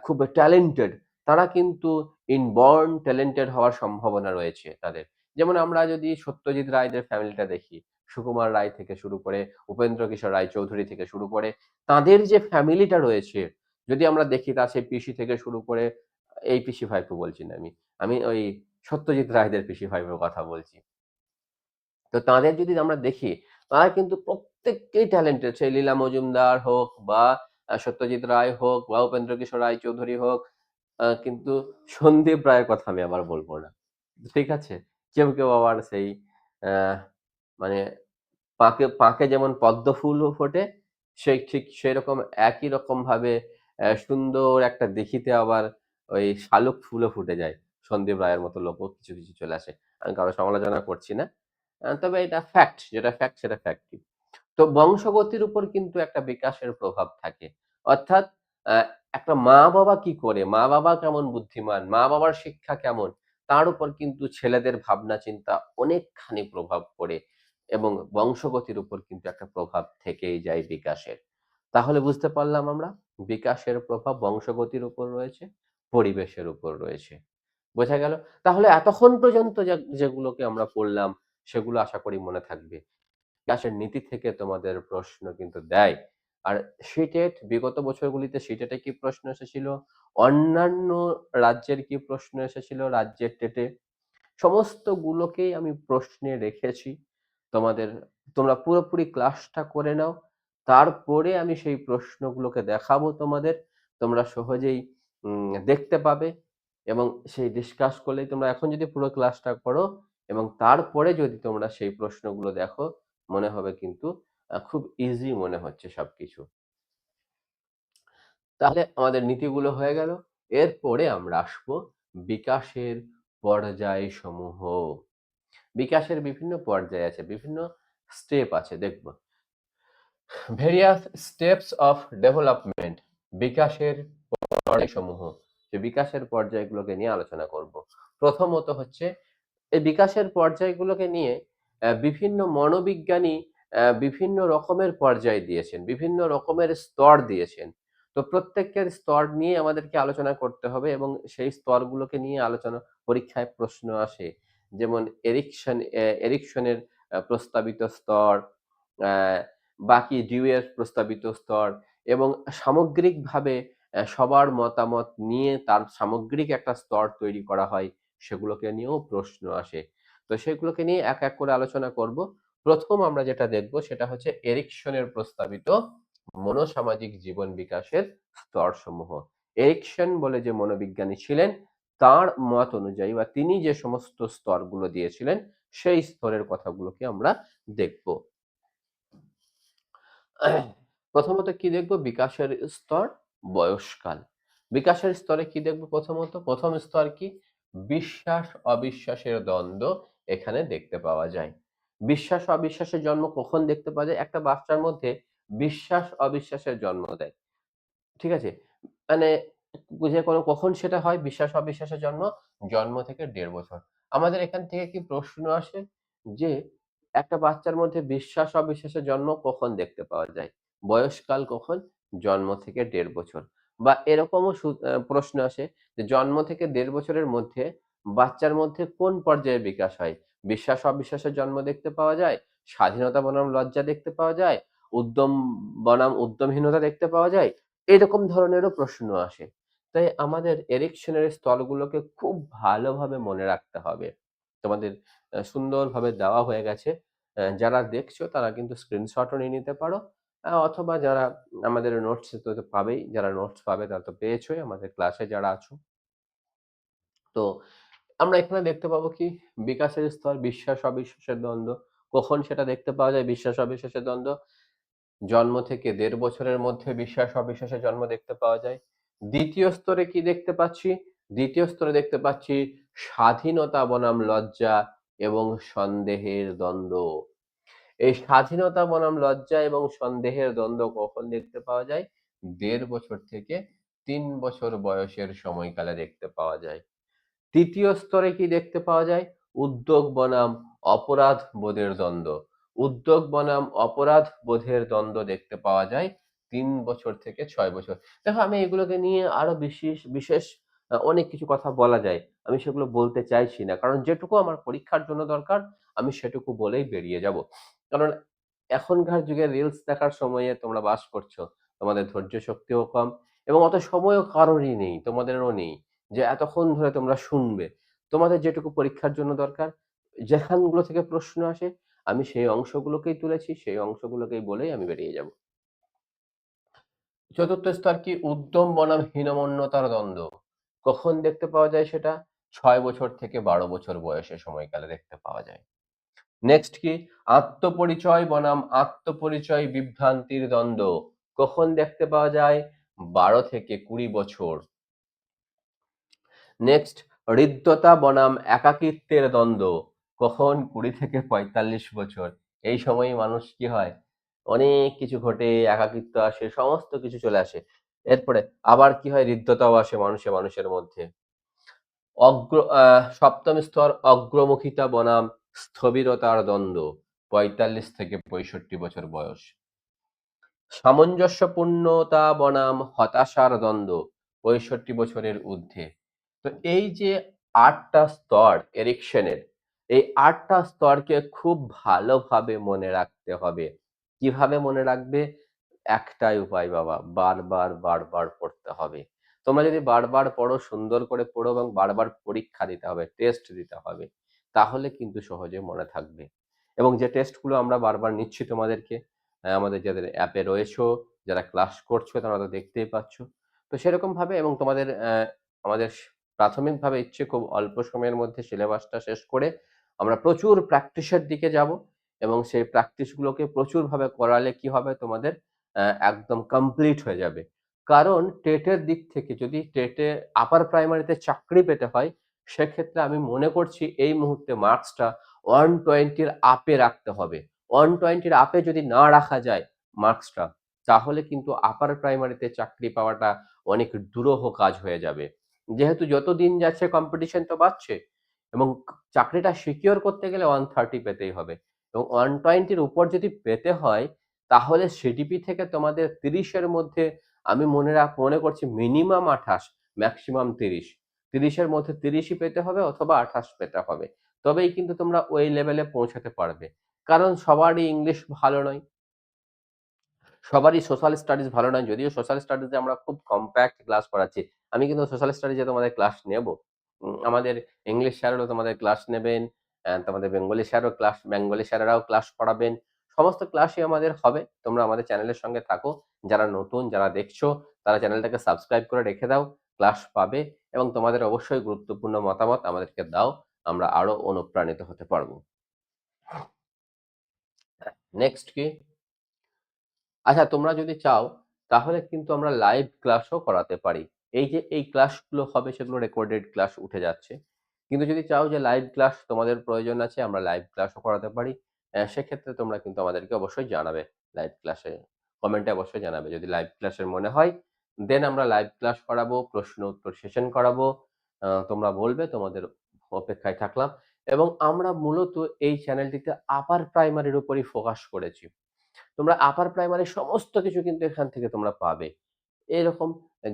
খুব ট্যালেন্টেড, তারা কিন্তু ইনবর্ন ট্যালেন্টেড হওয়ার সম্ভাবনা রয়েছে তাদের। যেমন আমরা যদি সত্যজিৎ রায়দের ফ্যামিলিটা দেখি, সুকুমার রায় থেকে শুরু করে, উপেন্দ্র কিশোর রায়চৌধুরী থেকে শুরু করে, তাদের যে ফ্যামিলিটা রয়েছে, যদি আমরা দেখি তার সেই পিসি থেকে শুরু করে এই পিসি ভাইপো বলছি না আমি। আমি ওই সত্যজিৎ রায়দের পিসি ভাইপোর কথা বলছি। তো তাদের যদি আমরা দেখি, তারা কিন্তু প্রত্যেককেই ট্যালেন্টেড। সে লীলা মজুমদার হোক বা সত্যজিৎ রায় হোক বা উপেন্দ্র কিশোর রায়চৌধুরী হোক, কিন্তু সন্দীপ রায়ের কথা আমি আবার বলব না। ঠিক আছে? কেউ, কেউ আবার সেই অ্যা মানে পাঁকে যেমন পদ্ম ফুলও ফোটে, সেই ঠিক সেরকম একই রকমভাবে সুন্দর একটা দেখিতে আবার ওই শালুক ফুলও ফুটে যায়। সন্দীপ রায়ের মতো লোকও কিছু, কিছু চলে আসে। আমি কারো সমালোচনা করছি না। তবে এটা ফ্যাক্ট, যেটা ফ্যাক্ট সেটা ফ্যাক্টই। তো বংশগতির উপর কিন্তু একটা বিকাশের প্রভাব থাকে। অর্থাৎ আ একটা মা-বাবা কি করে, মা-বাবা কেমন বুদ্ধিমান, মা-বাবার শিক্ষা কেমন, তার উপর কিন্তু ছেলেদের ভাবনা চিন্তা অনেকখানি প্রভাব পড়ে এবং বংশগতির উপর কিন্তু একটা প্রভাব থেকেই যায় বিকাশের। তাহলে বুঝতে পারলাম আমরা বিকাশের প্রভাব বংশগতির উপর রয়েছে, পরিবেশের উপর রয়েছে। বোঝা গেল? তাহলে এতক্ষণ পর্যন্ত যেগুলোকে আমরা পড়লাম সেগুলো আশা করি মনে থাকবে। ক্লাসের নীতি থেকে তোমাদের প্রশ্ন কিন্তু দেয়। আর সিটেট বিগত বছরগুলিতে সিটেটে কি প্রশ্ন এসেছিল, অন্যান্য রাজ্যের কি প্রশ্ন এসেছিল রাজ্যের টেটে, সমস্তগুলোকেই আমি প্রশ্নে রেখেছি। তোমাদের তোমরা পুরোপুরি ক্লাসটা করে নাও। তারপরে আমি সেই প্রশ্নগুলোকে দেখাবো তোমাদের। তোমরা সহজেই দেখতে পাবে এবং সেই ডিসকাস করলেই তোমরা এখন যদি পুরো ক্লাসটা করো এবং তারপরে যদি তোমরা সেই প্রশ্নগুলো দেখো, মনে হবে কিন্তু খুব ইজি মনে হচ্ছে সবকিছু। তাহলে আমাদের নীতিগুলো হয়ে গেল। এরপরে আমরা আসবো বিকাশের পর্যায়সমূহ। বিকাশের বিভিন্ন পর্যায় আছে, বিভিন্ন স্টেপ আছে দেখব। ভেরিয়াস স্টেপস অফ ডেভেলপমেন্ট, বিকাশের পর্যায়সমূহ। যে বিকাশের পর্যায়গুলোকে নিয়ে আলোচনা করব। প্রথমত হচ্ছে এই বিকাশের পর্যায়গুলোকে নিয়ে বিভিন্ন মনোবিজ্ঞানী বিভিন্ন রকমের পর্যায় দিয়েছেন, বিভিন্ন রকমের স্তর দিয়েছেন। তো প্রত্যেকের স্তর নিয়ে আমাদেরকে আলোচনা করতে হবে এবং সেই স্তরগুলোকে নিয়ে আলোচনা পরীক্ষায় প্রশ্ন আসে। যেমন এরিকসনের প্রস্তাবিত স্তর, আ বাকি ডিউয়ের প্রস্তাবিত স্তর এবং সামগ্রিকভাবে সবার মতামত নিয়ে তার সামগ্রিক একটা স্তর তৈরি করা হয়। সেগুলোকে নিয়েও প্রশ্ন আসে। তো সেগুলোকে নিয়ে এক, এক করে আলোচনা করব। ১ম আমরা যেটা দেখব সেটা হচ্ছে এরিকসনের প্রস্তাবিত মনোসামাজিক জীবন বিকাশের স্তরসমূহ। এরিকসন বলে যে মনোবিজ্ঞানী ছিলেন, তার মত অনুযায়ী বা তিনি যে সমস্ত স্তরগুলো দিয়েছিলেন, সেই স্তরের কথাগুলোকে আমরা দেখব। প্রথমত কি দেখব? বিকাশের স্তর, বয়সকাল। বিকাশের স্তরে কি দেখব প্রথমত? প্রথম স্তর কি? বিশ্বাস-অবিশ্বাসের দ্বন্দ্ব এখানে দেখতে পাওয়া যায়। বিশ্বাস-অবিশ্বাসের জন্ম কখন দেখতে পাওয়া যায়? একটা বাচ্চার মধ্যে বিশ্বাস-অবিশ্বাসের জন্ম দেয়। ঠিক আছে? মানে বুঝে কখন সেটা হয় বিশ্বাস-অবিশ্বাসের জন্ম? জন্ম থেকে ১.৫ বছর। আমাদের এখান থেকে কি প্রশ্ন আসে যে, একটা বাচ্চার মধ্যে বিশ্বাস-অবিশ্বাসের জন্ম কখন দেখতে পাওয়া যায়? বয়সকাল কখন? জন্ম থেকে ১.৫ বছর। বা এরকমও প্রশ্ন আসে যে, জন্ম থেকে ১.৫ বছরের মধ্যে বাচ্চার মধ্যে কোন পর্যায়ে বিকাশ হয়? বিশ্বাস-অবিশ্বাসের জন্ম দেখতে পাওয়া যায়, স্বাধীনতা বনাম লজ্জা দেখতে পাওয়া যায়, উদ্যম বনাম উদ্যমহীনতা দেখতে পাওয়া যায়। এরকম ধরনেরও প্রশ্ন আসে। তাই আমাদের এরিকসনের স্থলগুলোকে খুব ভালোভাবে মনে রাখতে হবে। তোমাদের সুন্দরভাবে দেওয়া হয়ে গেছে। যারা দেখছো তারা কিন্তু স্ক্রিনশটও নিয়ে নিতে পারো। অথবা যারা আমাদের নোটস তো পাবেই, যারা নোটস পাবে তারা তো পেয়েছই আমাদের ক্লাসে যারা আছো। তো আমরা এখানে দেখতে পাবো কি বিকাশের স্তর বিশ্বাস-অবিশ্বাসের দ্বন্দ্ব। কখন সেটা দেখতে পাওয়া যায় বিশ্বাস-অবিশ্বাসের দ্বন্দ্ব? জন্ম থেকে ১.৫ বছরের মধ্যে বিশ্বাস-অবিশ্বাসের জন্ম দেখতে পাওয়া যায়। ২য় স্তরে কি দেখতে পাচ্ছি? ২য় স্তরে দেখতে পাচ্ছি স্বাধীনতা বনাম লজ্জা এবং সন্দেহের দ্বন্দ্ব। এই স্বাধীনতা বনাম লজ্জা এবং সন্দেহের দ্বন্দ্ব কখন দেখতে পাওয়া যায়? ১.৫ বছর থেকে ৩ বছর বয়সের সময়কালে দেখতে পাওয়া যায়। ৩য় স্তরে কি দেখতে পাওয়া যায়? উদ্যোগ বনাম অপরাধ বোধের দ্বন্দ্ব। উদ্যোগ বনাম অপরাধ বোধের দ্বন্দ্ব দেখতে পাওয়া যায় ৩ বছর থেকে ৬ বছর। দেখো আমি এগুলোকে নিয়ে আরো বিশেষ অনেক কিছু কথা বলা যায়। আমি সেগুলো বলতে চাইছি না। কারণ যেটুকু আমার পরীক্ষার জন্য দরকার আমি সেটুকু বলেই বেরিয়ে যাব। কারণ এখনকার যুগে রিলস দেখার সময়ে তোমরা বাস করছো। তোমাদের ধৈর্য শক্তিও কম এবং অত সময়ও কারোরই নেই, তোমাদেরও নেই। যে এতক্ষণ ধরে তোমরা শুনবে। তোমাদের যেটুকু পরীক্ষার জন্য দরকার, যেখানগুলো থেকে প্রশ্ন আসে আমি সেই অংশগুলোকেই তুলেছি, সেই অংশগুলোকেই বলেই আমি বেরিয়ে যাব। চতুর্থ স্তর কি উদ্যম বনাম হীনমন্যতার দ্বন্দ্ব। কখন দেখতে পাওয়া যায় সেটা? ৬ বছর থেকে ১২ বছর বয়সের সময়কালে দেখতে পাওয়া যায়। নেক্সট কি আত্মপরিচয় বনাম আত্মপরিচয় বিভ্রান্তির দ্বন্দ্ব। কখন দেখতে পাওয়া যায়? ১২ থেকে ২০ বছর। নেক্সট হৃদ্যতা বনাম একাকিত্বের দ্বন্দ্ব। কখন? ২০ থেকে ৪৫ বছর। এই সময়ই মানুষ কি হয়? অনেক কিছু ঘটে, একাকিত্ব আসে, সমস্ত কিছু চলে আসে। এরপরে আবার কি হয়? হৃদ্যতাও আসে মানুষের মধ্যে। সপ্তম স্তর অগ্রমুখিতা বনাম স্থবিরতার দ্বন্দ্ব। ৪৫ থেকে ৬৫ বছর বয়স। সামঞ্জস্যপূর্ণতা বনাম হতাশার দ্বন্দ্ব ৬৫ বছরের ঊর্ধ্বে। তো এই যে ৮টা স্তর এরিকসনের, এই ৮টা স্তরকে খুব ভালোভাবে মনে রাখতে হবে। কিভাবে মনে রাখবে? একটাই উপায় বাবা, বারবার পড়তে হবে। তোমরা যদি বারবার পড়ো, সুন্দর করে পড়ো এবং বারবার পরীক্ষা দিতে হবে, টেস্ট দিতে হবে। তাহলে কিন্তু সহজে মনে থাকবে। এবং যে টেস্টগুলো আমরা বারবার নিচ্ছি তোমাদেরকে, আমাদের যাদের অ্যাপে রয়েছো, যারা ক্লাস করছো তোমরা তো দেখতেই পাচ্ছ। তো সেরকমভাবে এবং তোমাদের আমাদের প্রাথমিকভাবে ইচ্ছে খুব অল্প সময়ের মধ্যে সিলেবাসটা শেষ করে আমরা প্রচুর প্র্যাকটিসের দিকে যাব এবং সেই প্র্যাকটিসগুলোকে প্রচুরভাবে করালে কি হবে? তোমাদের একদম কমপ্লিট হয়ে যাবে। কারণ টেটের দিক থেকে যদি টেটে আপার প্রাইমারিতে চাকরি পেতে হয়, সেক্ষেত্রে আমি মনে করছি এই মুহূর্তে মার্কসটা 120 র আপে রাখতে হবে। 120 র আপে যদি না রাখা যায় মার্কসটা, তাহলে কিন্তু আপার প্রাইমারিতে চাকরি পাওয়াটা অনেক দুরূহ কাজ হয়ে যাবে। যেহেতু যত দিন যাচ্ছে কম্পিটিশন তো বাড়ছে এবং চাকরিটা সিকিউর করতে গেলে 130 পেতেই হবে এবং 120 র উপর যদি পেতে হয়, তাহলে সিজিপি থেকে তোমাদের 30 এর মধ্যে আমি মনে করছি মিনিমাম 28, ম্যাক্সিমাম 30। 30 এর মধ্যে 30 ই পেতে হবে অথবা 28 পেতে হবে। তবেই কিন্তু তোমরা ওই লেভেলে পৌঁছাতে পারবে। কারণ সবারই ইংলিশ ভালো নয়। সবারই সোশ্যাল স্টাডিজ ভালো নয়। যদিও সোশ্যাল স্টাডিজে আমরা খুব কম্প্যাক্ট ক্লাস করাচ্ছি। আমি কিন্তু সোশ্যাল স্টাডিজে তোমাদের ক্লাস নেব। আমাদের ইংলিশ স্যারেরও তোমাদের ক্লাস নেবেন। তোমাদের বেঙ্গলি স্যারেরাও ক্লাস করাবেন। সমস্ত ক্লাসই আমাদের হবে। তোমরা আমাদের চ্যানেলের সঙ্গে থাকো। যারা নতুন, যারা দেখছো তারা চ্যানেলটাকে সাবস্ক্রাইব করে রেখে দাও। ক্লাস পাবে এবং তোমাদের অবশ্যই গুরুত্বপূর্ণ মতামত আমাদেরকে দাও। আমরা আরো অনুপ্রাণিত হতে পারবো। নেক্সট কি? আচ্ছা তোমরা যদি চাও তাহলে কিন্তু আমরা লাইভ ক্লাসও করাতে পারি। এই যে এই ক্লাসগুলো হবে সেগুলো রেকর্ডেড ক্লাস উঠে যাচ্ছে। কিন্তু যদি চাও যে লাইভ ক্লাস তোমাদের প্রয়োজন আছে আমরা লাইভ ক্লাসও করাতে পারি। সেক্ষেত্রে তোমরা কিন্তু আমাদেরকে অবশ্যই জানাবে লাইভ ক্লাসে। কমেন্টে অবশ্যই জানাবে। যদি লাইভ ক্লাসের মনে হয় দেন আমরা লাইভ ক্লাস করাবো, প্রশ্ন উত্তর সেশন করাবো। তোমরা বলবে তোমাদের অপেক্ষায় থাকলাম এবং আমরা মূলত এই চ্যানেলটিতে আপার প্রাইমারির উপরই ফোকাস করেছি। তোমরা আপার প্রাইমারির সমস্ত কিছু কিন্তু এখান থেকে তোমরা পাবে। এরকম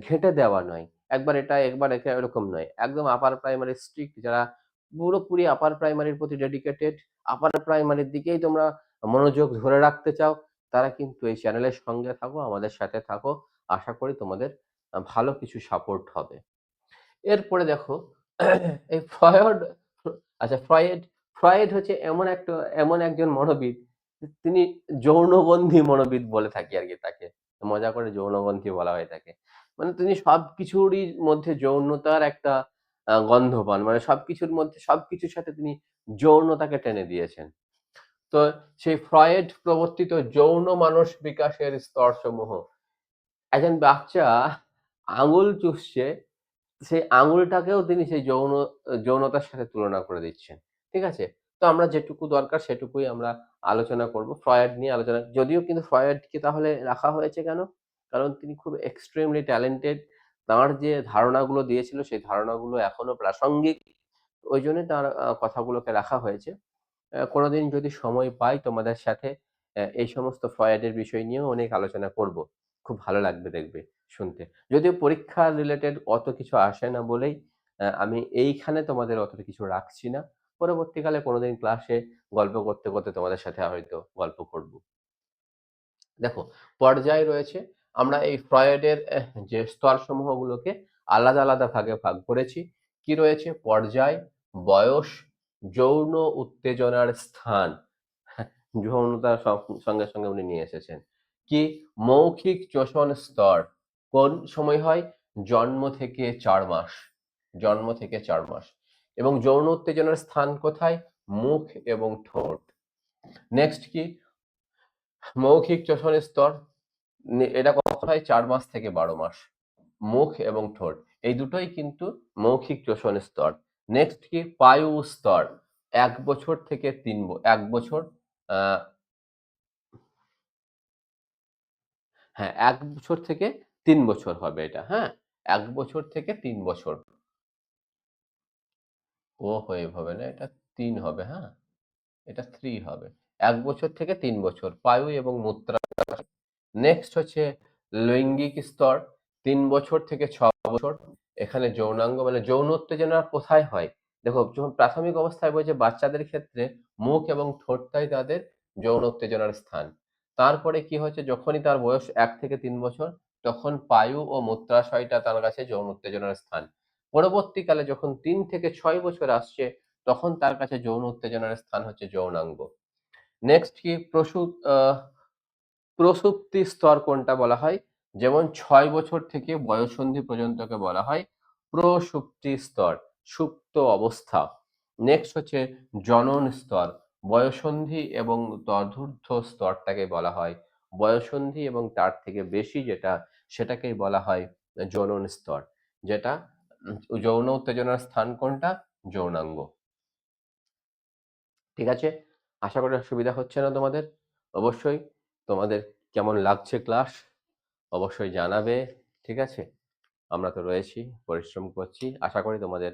ঘেঁটে দেওয়া নয়। একবার এটা, একবার এটা এরকম নয়। একদম আপার প্রাইমারি স্ট্রিক্ট যারা পুরোপুরি আপার প্রাইমারির প্রতি ডেডিকেটেড, আপার প্রাইমারির দিকেই তোমরা মনোযোগ ধরে রাখতে চাও, তারা কিন্তু এই চ্যানেলের সঙ্গে থাকো, আমাদের সাথে থাকো। আশা করি তোমাদের ভালো কিছু সাপোর্ট হবে। এরপরে দেখো এই ফ্রয়েড আচ্ছা ফ্রয়েড হচ্ছে এমন একজন মনোবিদ, তিনি যৌনগন্ধি মনোবিদ বলে থাকি আরকি তাকে। মজা করে যৌনগন্ধি বলা হয়ে থাকে। মানে তিনি সবকিছুরই মধ্যে যৌনতার একটা গন্ধ পান। মানে সবকিছুর মধ্যে সবকিছুর সাথে তিনি যৌনতাকে টেনে দিয়েছেন। তো সেই ফ্রয়েড প্রবর্তিত যৌন মানস বিকাশের স্তরসমূহ, একজন বাচ্চা আঙুল চুষছে, সেই আঙুলটাকেও তিনি সেই যৌনতার সাথে তুলনা করে দিচ্ছেন। ঠিক আছে? তো আমরা যেটুকু দরকার সেটুকুই আমরা আলোচনা করব। ফ্রয়েড নিয়ে আলোচনা, যদিও কিন্তু ফ্রয়েডকে তাহলে রাখা হয়েছে কেন? কারণ তিনি খুব এক্সট্রিমলি ট্যালেন্টেড। তাঁর যে ধারণাগুলো দিয়েছিল সেই ধারণাগুলো এখনো প্রাসঙ্গিক। ওইজন্যই তার কথাগুলোকে রাখা হয়েছে। কোনোদিন যদি সময় পাই তোমাদের সাথে এই সমস্ত ফ্রয়েডের বিষয় নিয়েও অনেক আলোচনা করব। খুব ভালো লাগবে দেখবে শুনতে। যদিও পরীক্ষা রিলেটেড অত কিছু আসে না বলেই আমি এইখানে তোমাদের অতটা কিছু রাখছি না। পরবর্তীকালে কোনোদিন ক্লাসে গল্প করতে, করতে তোমাদের সাথে হয়তো গল্প করব। দেখো, পর্যায় রয়েছে। আমরা এই ফ্রয়েডের যে স্তরসমূহগুলোকে আলাদা, আলাদা ভাগে ভাগ করেছি। কি রয়েছে? পর্যায়, বয়স, যৌন উত্তেজনার স্থান। হ্যাঁ, যৌনতার সঙ্গে, সঙ্গে উনি নিয়ে এসেছেন। কি? মৌখিক চোষণ স্তর। কোন সময় হয়? জন্ম থেকে ৪ মাস। জন্ম থেকে ৪ মাস। এবং যৌন উত্তেজনার স্থান কোথায়? মুখ এবং ঠোঁট। নেক্সট কি? মৌখিক চোষণের স্তর। এটা কখন হয়? ৪ মাস থেকে ১২ মাস। মুখ এবং ঠোঁট এই দুটোই কিন্তু মৌখিক চোষণ স্তর। নেক্সট কি? পায়ু স্তর। ১ বছর থেকে ১ বছর, আ হ্যাঁ, ১ বছর থেকে ৩ বছর হবে এটা, হ্যাঁ? ১ বছর থেকে ৩ বছর। হয়ে হবে না, এটা ৩ হবে, হ্যাঁ? এটা 3 হবে। ১ বছর থেকে ৩ বছর পায়ু এবং মূত্রা। নেক্সট হচ্ছে লৈঙ্গিক স্তর, ৩ বছর থেকে ৬ বছর। এখানে যৌনাঙ্গ মানে যৌন উত্তেজনা কোথায় হয়? দেখো, যখন প্রাথমিক অবস্থায় বলছে বাচ্চাদের ক্ষেত্রে মুখ এবং ঠোঁটটাই তাদের যৌন উত্তেজনার স্থান। তারপরে কি হচ্ছে, যখনই তার বয়স ১ থেকে ৩ বছর তখন পায়ু ও মূত্রাশয়টা তার কাছে যৌন উত্তেজনার স্থান। পরবর্তীকালে যখন ৩ থেকে ৬ বছর আসছে তখন তার কাছে যৌন উত্তেজনার স্থান হচ্ছে যৌনাঙ্গ। নেক্সট কি? প্রসূপ্তি স্তর কোনটা বলা হয়? যেমন ৬ বছর থেকে বয়ঃসন্ধি পর্যন্তকে বলা হয় প্রসূপ্তি স্তর, সুপ্ত অবস্থা। নেক্সট হচ্ছে জনন স্তর। বয়ঃসন্ধি এবং তদূর্ধ্ব স্তরটাকে বলা হয় বয়ঃসন্ধি এবং তার থেকে বেশি যেটা সেটাকেই বলা হয় জনন স্তর। যেটা যৌন উত্তেজনার স্থান কোনটা? যৌনাঙ্গ। ঠিক আছে? আশা করি অসুবিধা হচ্ছে না তোমাদের। অবশ্যই তোমাদের কেমন লাগছে ক্লাস অবশ্যই জানাবে। ঠিক আছে? আমরা তো রয়েছি, পরিশ্রম করছি। আশা করি তোমাদের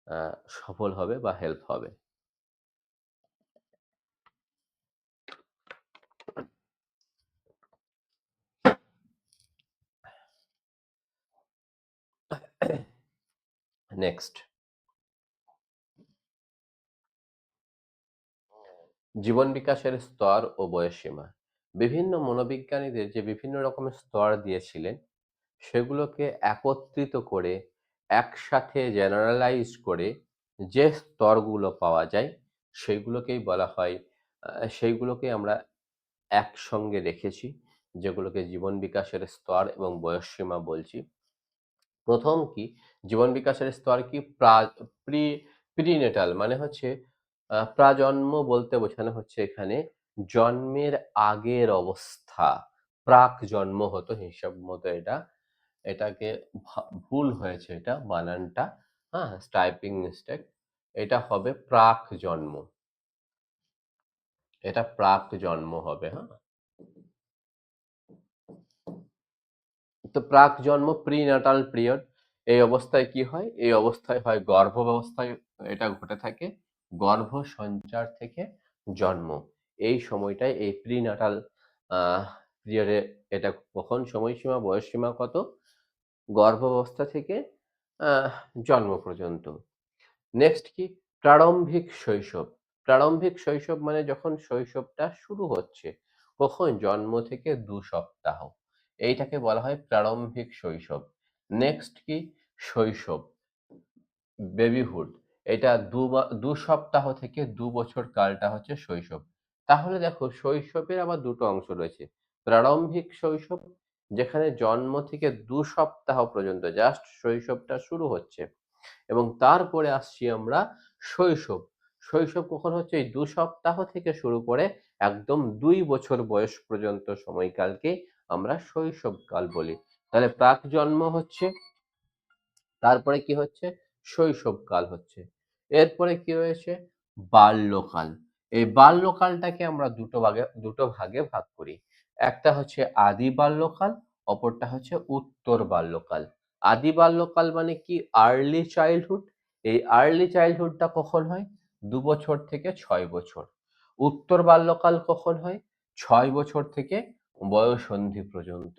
আ সফল হবে বা হেল্প হবে। নেক্সট, জীবন বিকাশের স্তর ও বয়সসীমা। বিভিন্ন মনোবিজ্ঞানীদের যে বিভিন্ন রকমের স্তর দিয়েছিলেন সেগুলোকে একত্রিত করে একসাথে জেনারেলাইজ করে যে স্তরগুলো পাওয়া যায় সেগুলোকেই বলা হয়, সেইগুলোকে আমরা একসঙ্গে রেখেছি, যেগুলোকে জীবন বিকাশের স্তর এবং বয়ঃসীমা বলছি। প্রথম কি? জীবন বিকাশের স্তর কি? প্রি প্রিনেটাল মানে হচ্ছে প্রাজন্ম বলতে বোঝানো হচ্ছে এখানে জন্মের আগের অবস্থা। প্রাক জন্ম হতো হিসাব মতো এটা। এটাকে ভুল হয়েছে, এটা বানানটা, হ্যাঁ? Typing mistake. এটা হবে প্রাক জন্ম। এটা প্রাক জন্ম হবে, হ্যাঁ? তো প্রাক জন্ম প্রিন্যাটাল পিরিয়ড। এই অবস্থায় কি হয়? এই অবস্থায় হয় গর্ভাবস্থায় এটা ঘটে থাকে। গর্ভ সঞ্চার থেকে জন্ম। এই সময়টায় এই প্রিন্যাটাল পিরিয়ডে এটা কখন সময়সীমা বয়সসীমা কত? গর্ভাবস্থা থেকে আহ, জন্ম পর্যন্ত। নেক্সট কি? প্রারম্ভিক শৈশব। প্রারম্ভিক শৈশব মানে যখন শৈশবটা শুরু হচ্ছে। কখন? জন্ম থেকে ২ সপ্তাহ। এইটাকে বলা হয় প্রারম্ভিক শৈশব। নেক্সট কি? শৈশব, বেবিহুড। এটা ২ সপ্তাহ থেকে ২ বছর কালটা হচ্ছে শৈশব। তাহলে দেখো শৈশবের আবার ২ টো অংশ রয়েছে। প্রারম্ভিক শৈশব, যেখানে জন্ম থেকে ২ সপ্তাহ পর্যন্ত জাস্ট শৈশবটা শুরু হচ্ছে, এবং তারপরে আসছি আমরা শৈশব। শৈশব কখন হচ্ছে? এই ২ সপ্তাহ থেকে শুরু করে একদম ২ বছর বয়স পর্যন্ত সময়কালকে আমরা শৈশবকাল বলি। তাহলে প্রাক জন্ম হচ্ছে, তারপরে কি হচ্ছে? শৈশবকাল হচ্ছে। এরপরে কি রয়েছে? বাল্যকাল। এই বাল্যকালটাকে আমরা দুটো ভাগে ভাগ করি। একটা হচ্ছে আদি বাল্যকাল, অপরটা হচ্ছে উত্তর বাল্যকাল। আদি বাল্যকাল মানে কি? Early childhood. এই আর্লি চাইল্ডহুডটা কখন হয়? ২ বছর থেকে ৬ বছর। উত্তর বাল্যকাল কখন হয়? ৬ বছর থেকে বয়ঃসন্ধি পর্যন্ত।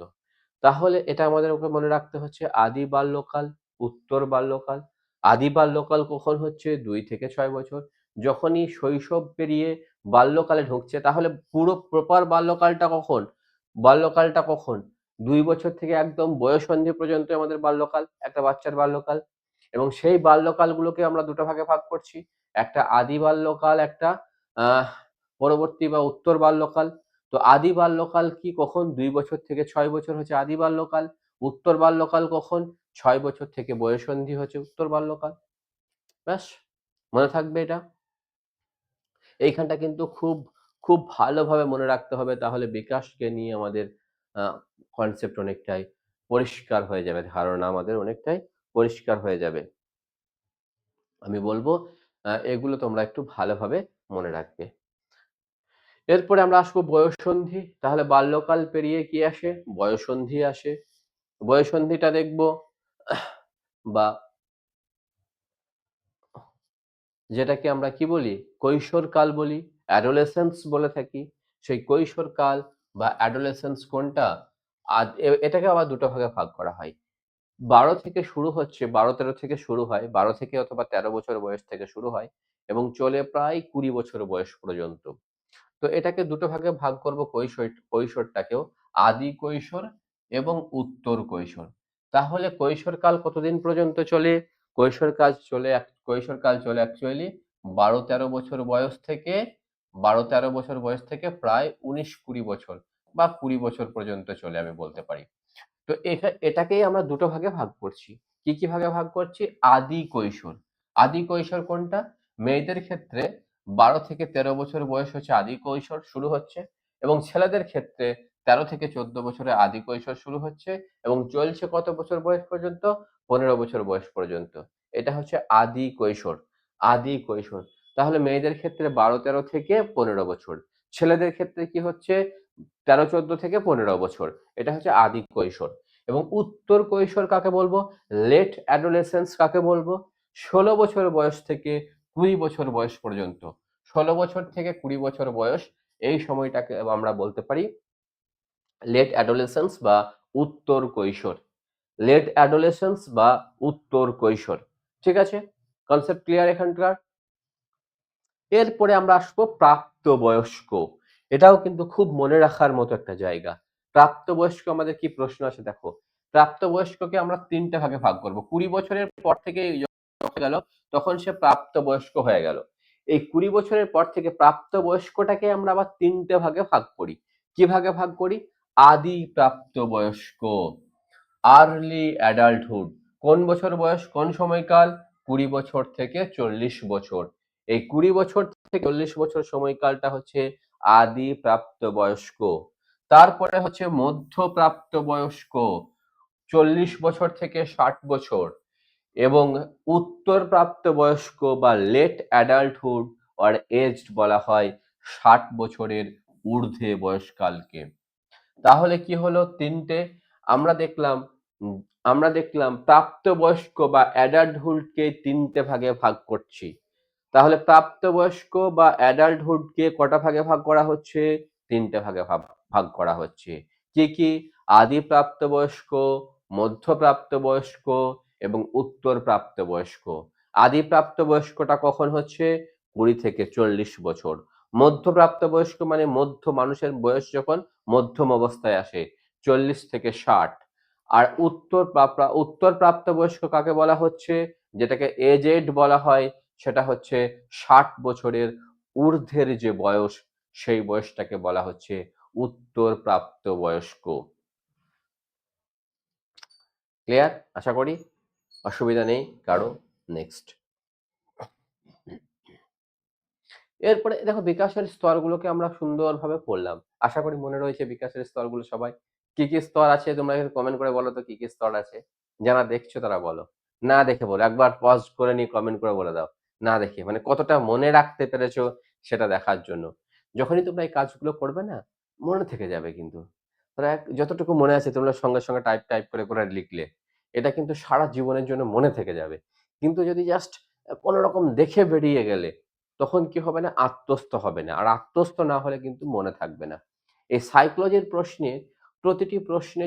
তাহলে এটা আমাদেরকে মনে রাখতে হচ্ছে আদি বাল্যকাল, উত্তর বাল্যকাল। আদি বাল্যকাল কখন হচ্ছে? ২ থেকে ৬ বছর। যখনই শৈশব পেরিয়ে বাল্যকালে ঢুকছে, তাহলে পুরো প্রপার বাল্যকালটা কখন? বাল্যকালটা কখন? ২ বছর থেকে একদম বয়ঃসন্ধি পর্যন্ত আমাদের বাল্যকাল, একটা বাচ্চার বাল্যকাল। এবং সেই বাল্যকালগুলোকে আমরা দুটো ভাগে ভাগ করছি। একটা আদি বাল্যকাল, একটা আহ পরবর্তী বা উত্তর বাল্যকাল। তো আদি বাল্যকাল কি কখন? ২ বছর থেকে ৬ বছর হচ্ছে আদি বাল্যকাল। উত্তর বাল্যকাল কখন? ৬ বছর থেকে বয়ঃসন্ধি হচ্ছে উত্তর বাল্যকাল। ব্যাস, মনে থাকবে এটা। এইখানটা কিন্তু খুব খুব ভালোভাবে মনে রাখতে হবে, তাহলে বিকাশকে নিয়ে আমাদের কনসেপ্ট অনেকটাই পরিষ্কার হয়ে যাবে, ধারণা আমাদের অনেকটাই পরিষ্কার হয়ে যাবে। আমি বলবো এগুলো তোমরা একটু ভালোভাবে মনে রাখবে। এরপরে আমরা আসবো বয়ঃসন্ধি। তাহলে বাল্যকাল পেরিয়ে কি আসে? বয়ঃসন্ধি আসে। বয়ঃসন্ধিটা দেখবো বা যেটাকে আমরা কি বলি? কৈশোরকাল বলি, অ্যাডোলেসেন্স বলে থাকি। সেই কৈশোরকাল বা অ্যাডোলেসেন্স কোনটা? এটাকে আবার দুটো ভাগে ভাগ করা হয়। ১২ থেকে শুরু হচ্ছে, ১২-১৩ থেকে শুরু হয়। ১২ থেকে অথবা ১৩ বছর বয়স থেকে শুরু হয় এবং চলে প্রায় ২০ বছর বয়স পর্যন্ত। তো এটাকে দুটো ভাগে ভাগ করব, কৈশোরটাকেও আদি কৈশোর এবং উত্তর কৈশোর। তাহলে কৈশোরকাল কতদিন পর্যন্ত চলে? কৈশোরকাল চলে অ্যাকচুয়ালি ১২-১৩ বছর বয়স থেকে, ১২-১৩ বছর বয়স থেকে প্রায় ১৯-২০ বছর বা ২০ বছর পর্যন্ত চলে, আমি বলতে পারি। তো এটাকেই আমরা দুটো ভাগে ভাগ করছি। কি কি ভাগে ভাগ করছি? আদি কৈশোর। আদি কৈশোর কোনটা? মেয়েদের ক্ষেত্রে ১২ থেকে ১৩ বছর বয়স হচ্ছে আদি কৈশোর শুরু হচ্ছে, এবং ছেলেদের ক্ষেত্রে ১৩ থেকে ১৪ বছরে আদি কৈশোর শুরু হচ্ছে এবং চলছে কত বছর বয়স পর্যন্ত? ১৫ বছর বয়স পর্যন্ত। এটা হচ্ছে আদি কৈশোর। আদি কৈশোর। তাহলে মেয়েদের ক্ষেত্রে ১২-১৩ থেকে ১৫ বছর। ছেলেদের ক্ষেত্রে কি হচ্ছে? ১৩-১৪ থেকে ১৫ বছর। এটা হচ্ছে আদি কৈশোর। এবং উত্তর কৈশোর কাকে বলবো? লেট অ্যাডোলেসেন্স কাকে বলবো? ১৬ বছর বয়স থেকে ২০ বছর বয়স পর্যন্ত। ১৬ বছর থেকে ২০ বছর বয়স, এই সময়টাকে আমরা বলতে পারি লেট অ্যাডোলেসেন্স বা উত্তর কৈশোর। লেট অ্যাডোলেসেন্স বা উত্তর কৈশোর। ঠিক আছে? কনসেপ্ট ক্লিয়ার এখানকার? এরপরে আমরা আসবো প্রাপ্তবয়স্ক। এটাও কিন্তু খুব মনে রাখার মতো একটা জায়গা। প্রাপ্তবয়স্ক আমাদের কি প্রশ্ন আসে দেখো। প্রাপ্তবয়স্ককে আমরা ৩ টে ভাগে ভাগ করব। ২০ বছরের পর থেকে যখন গেল, তখন সে প্রাপ্তবয়স্ক হয়ে গেল। এই ২০ বছরের পর থেকে প্রাপ্তবয়স্কটাকে আমরা আবার ৩ টে ভাগে ভাগ করি। কি ভাগে ভাগ করি? আদি প্রাপ্তবয়স্ক, আর্লি অ্যাডাল্টহুড। কোন বছর বয়স, কোন সময়কাল? ২০ বছর থেকে ৪০ বছর। এই ২০ বছর থেকে ৪০ বছর সময়কালটা হচ্ছে আদি প্রাপ্তবয়স্ক। তারপরে হচ্ছে মধ্যপ্রাপ্তবয়স্ক, ৪০ বছর থেকে ৬০ বছর। এবং উত্তর প্রাপ্তবয়স্ক বা লেট অ্যাডাল্টহুড অর এজড বলা হয় ৬০ বছরের ঊর্ধ্বে বয়সকালকে। তাহলে কি হলো? ৩ টে আমরা দেখলাম। উম আমরা দেখলাম প্রাপ্তবয়স্ক বা অ্যাডাল্টহুডকে ৩ টে ভাগে ভাগ করছি। তাহলে প্রাপ্তবয়স্ক বা অ্যাডাল্টহুডকে কটা ভাগে ভাগ করা হচ্ছে? ৩ টে ভাগে ভাগ করা হচ্ছে। কি, কি? আদি প্রাপ্তবয়স্ক, মধ্যপ্রাপ্তবয়স্ক এবং উত্তর প্রাপ্তবয়স্ক। আদি প্রাপ্তবয়স্কটা কখন হচ্ছে? ২০ থেকে ৪০ বছর। মধ্যপ্রাপ্তবয়স্ক মানে মানুষের বয়স যখন মধ্যম অবস্থায় আসে, ৪০ থেকে ৬০। আর উত্তর প্রাপ্তবয়স্ক কাকে বলা হচ্ছে, যেটাকে এজেড বলা হয়, সেটা হচ্ছে 60 বছরের ঊর্ধ্বের যে বয়স, সেই বয়সটাকে বলা হচ্ছে উত্তর প্রাপ্তবয়স্ক। ক্লিয়ার? আশা করি অসুবিধা নেই কারো। নেক্সট, এরপরে দেখো বিকাশের স্তরগুলোকে আমরা সুন্দরভাবে পড়লাম। আশা করি মনে রয়েছে বিকাশের স্তরগুলো সবাই। কি কি স্তর আছে তোমরা এখানে কমেন্ট করে বলো তো, কি কি স্তর আছে? যারা দেখছো তারা বলো, না দেখে বলো, একবার পজ করে নিয়ে কমেন্ট করে বলে দাও। না দেখে মানে কতটা মনে রাখতে পেরেছো সেটা দেখার জন্য। যখনই তোমরা এই কাজগুলো করবে না, মনে থেকে যাবে কিন্তু। যতটুকু মনে আছে তোমরা সঙ্গে সঙ্গে টাইপ টাইপ করে করে লিখলে, এটা কিন্তু সারা জীবনের জন্য মনে থেকে যাবে। কিন্তু যদি জাস্ট কোনো রকম দেখে বেরিয়ে গেলে, তখন কি হবে না, আত্মস্থ হবে না। আর আত্মস্থ না হলে কিন্তু মনে থাকবে না। এই সাইকোলজির প্রশ্নে, প্রতিটি প্রশ্নে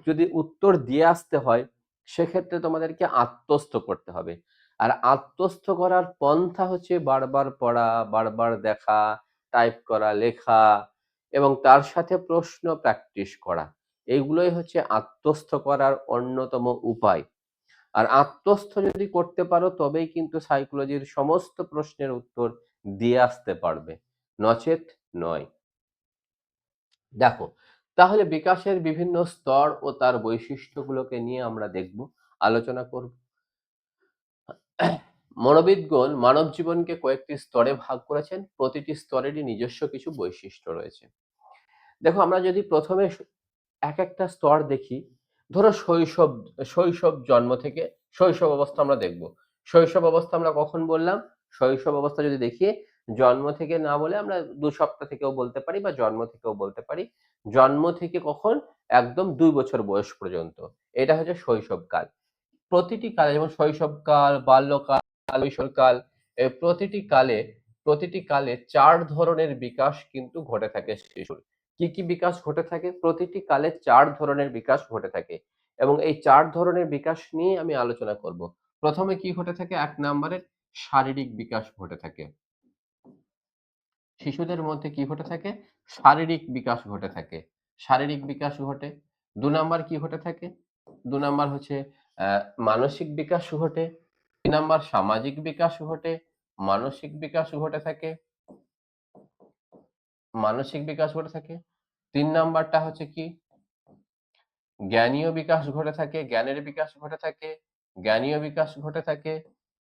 যদি উত্তর দিয়ে আসতে হয়, সেক্ষেত্রে তোমাদেরকে আত্মস্থ করতে হবে। আর আত্মস্থ করার পন্থা হচ্ছে বারবার পড়া, বারবার দেখা, টাইপ করা, লেখা এবং তার সাথে প্রশ্ন প্র্যাকটিস করা। এইগুলোই হচ্ছে আত্মস্থ করার অন্যতম উপায়। আর আত্মস্থ যদি করতে পারো তবেই কিন্তু সাইকোলজির সমস্ত প্রশ্নের উত্তর দিয়ে আসতে পারবে, নচেত নয়। দেখো, তাহলে বিকাশের বিভিন্ন স্তর ও তার বৈশিষ্ট্যগুলোকে নিয়ে আমরা দেখব, আলোচনা করব। মনোবিদগণ মানব জীবনকে কয়েকটি স্তরে ভাগ করেছেন, প্রতিটি স্তরেরই নিজস্ব কিছু বৈশিষ্ট্য রয়েছে। দেখো, আমরা যদি প্রথমে এক একটা স্তর দেখি, ধরো শৈশব জন্ম থেকে শৈশব অবস্থা আমরা দেখব। শৈশব অবস্থা আমরা কখন বললাম? শৈশব অবস্থা যদি দেখি, জন্ম থেকে না বলে আমরা 2 সপ্তাহ থেকেও বলতে পারি বা জন্ম থেকেও বলতে পারি। জন্ম থেকে কখন? একদম 2 বছর বয়স পর্যন্ত। এটা হচ্ছে শৈশবকাল। প্রতিটি কালে, যেমন শৈশবকাল, বাল্যকাল, কৈশোরকাল, প্রতিটি কালে 4 ধরনের বিকাশ কিন্তু ঘটে থাকে শিশুর। কি কি বিকাশ ঘটে থাকে? প্রতিটি কালে 4 ধরনের বিকাশ ঘটে থাকে এবং এই 4 ধরনের বিকাশ নিয়ে আমি আলোচনা করব। প্রথমে কি ঘটে থাকে? 1 নম্বরে শারীরিক বিকাশ ঘটে থাকে। শিশুদের মধ্যে কি ঘটে থাকে? শারীরিক বিকাশ ঘটে থাকে। শারীরিক বিকাশ ঘটে। 2 নাম্বার কি ঘটে থাকে? 2 নাম্বার হচ্ছে মানসিক বিকাশ ঘটে। 3 নাম্বার সামাজিক বিকাশ ঘটে। মানসিক বিকাশ ঘটে থাকে। মানসিক বিকাশ ঘটে থাকে। 3 নাম্বারটা হচ্ছে কি? জ্ঞানীয় বিকাশ ঘটে থাকে, জ্ঞানের বিকাশ ঘটে থাকে, জ্ঞানীয় বিকাশ ঘটে থাকে।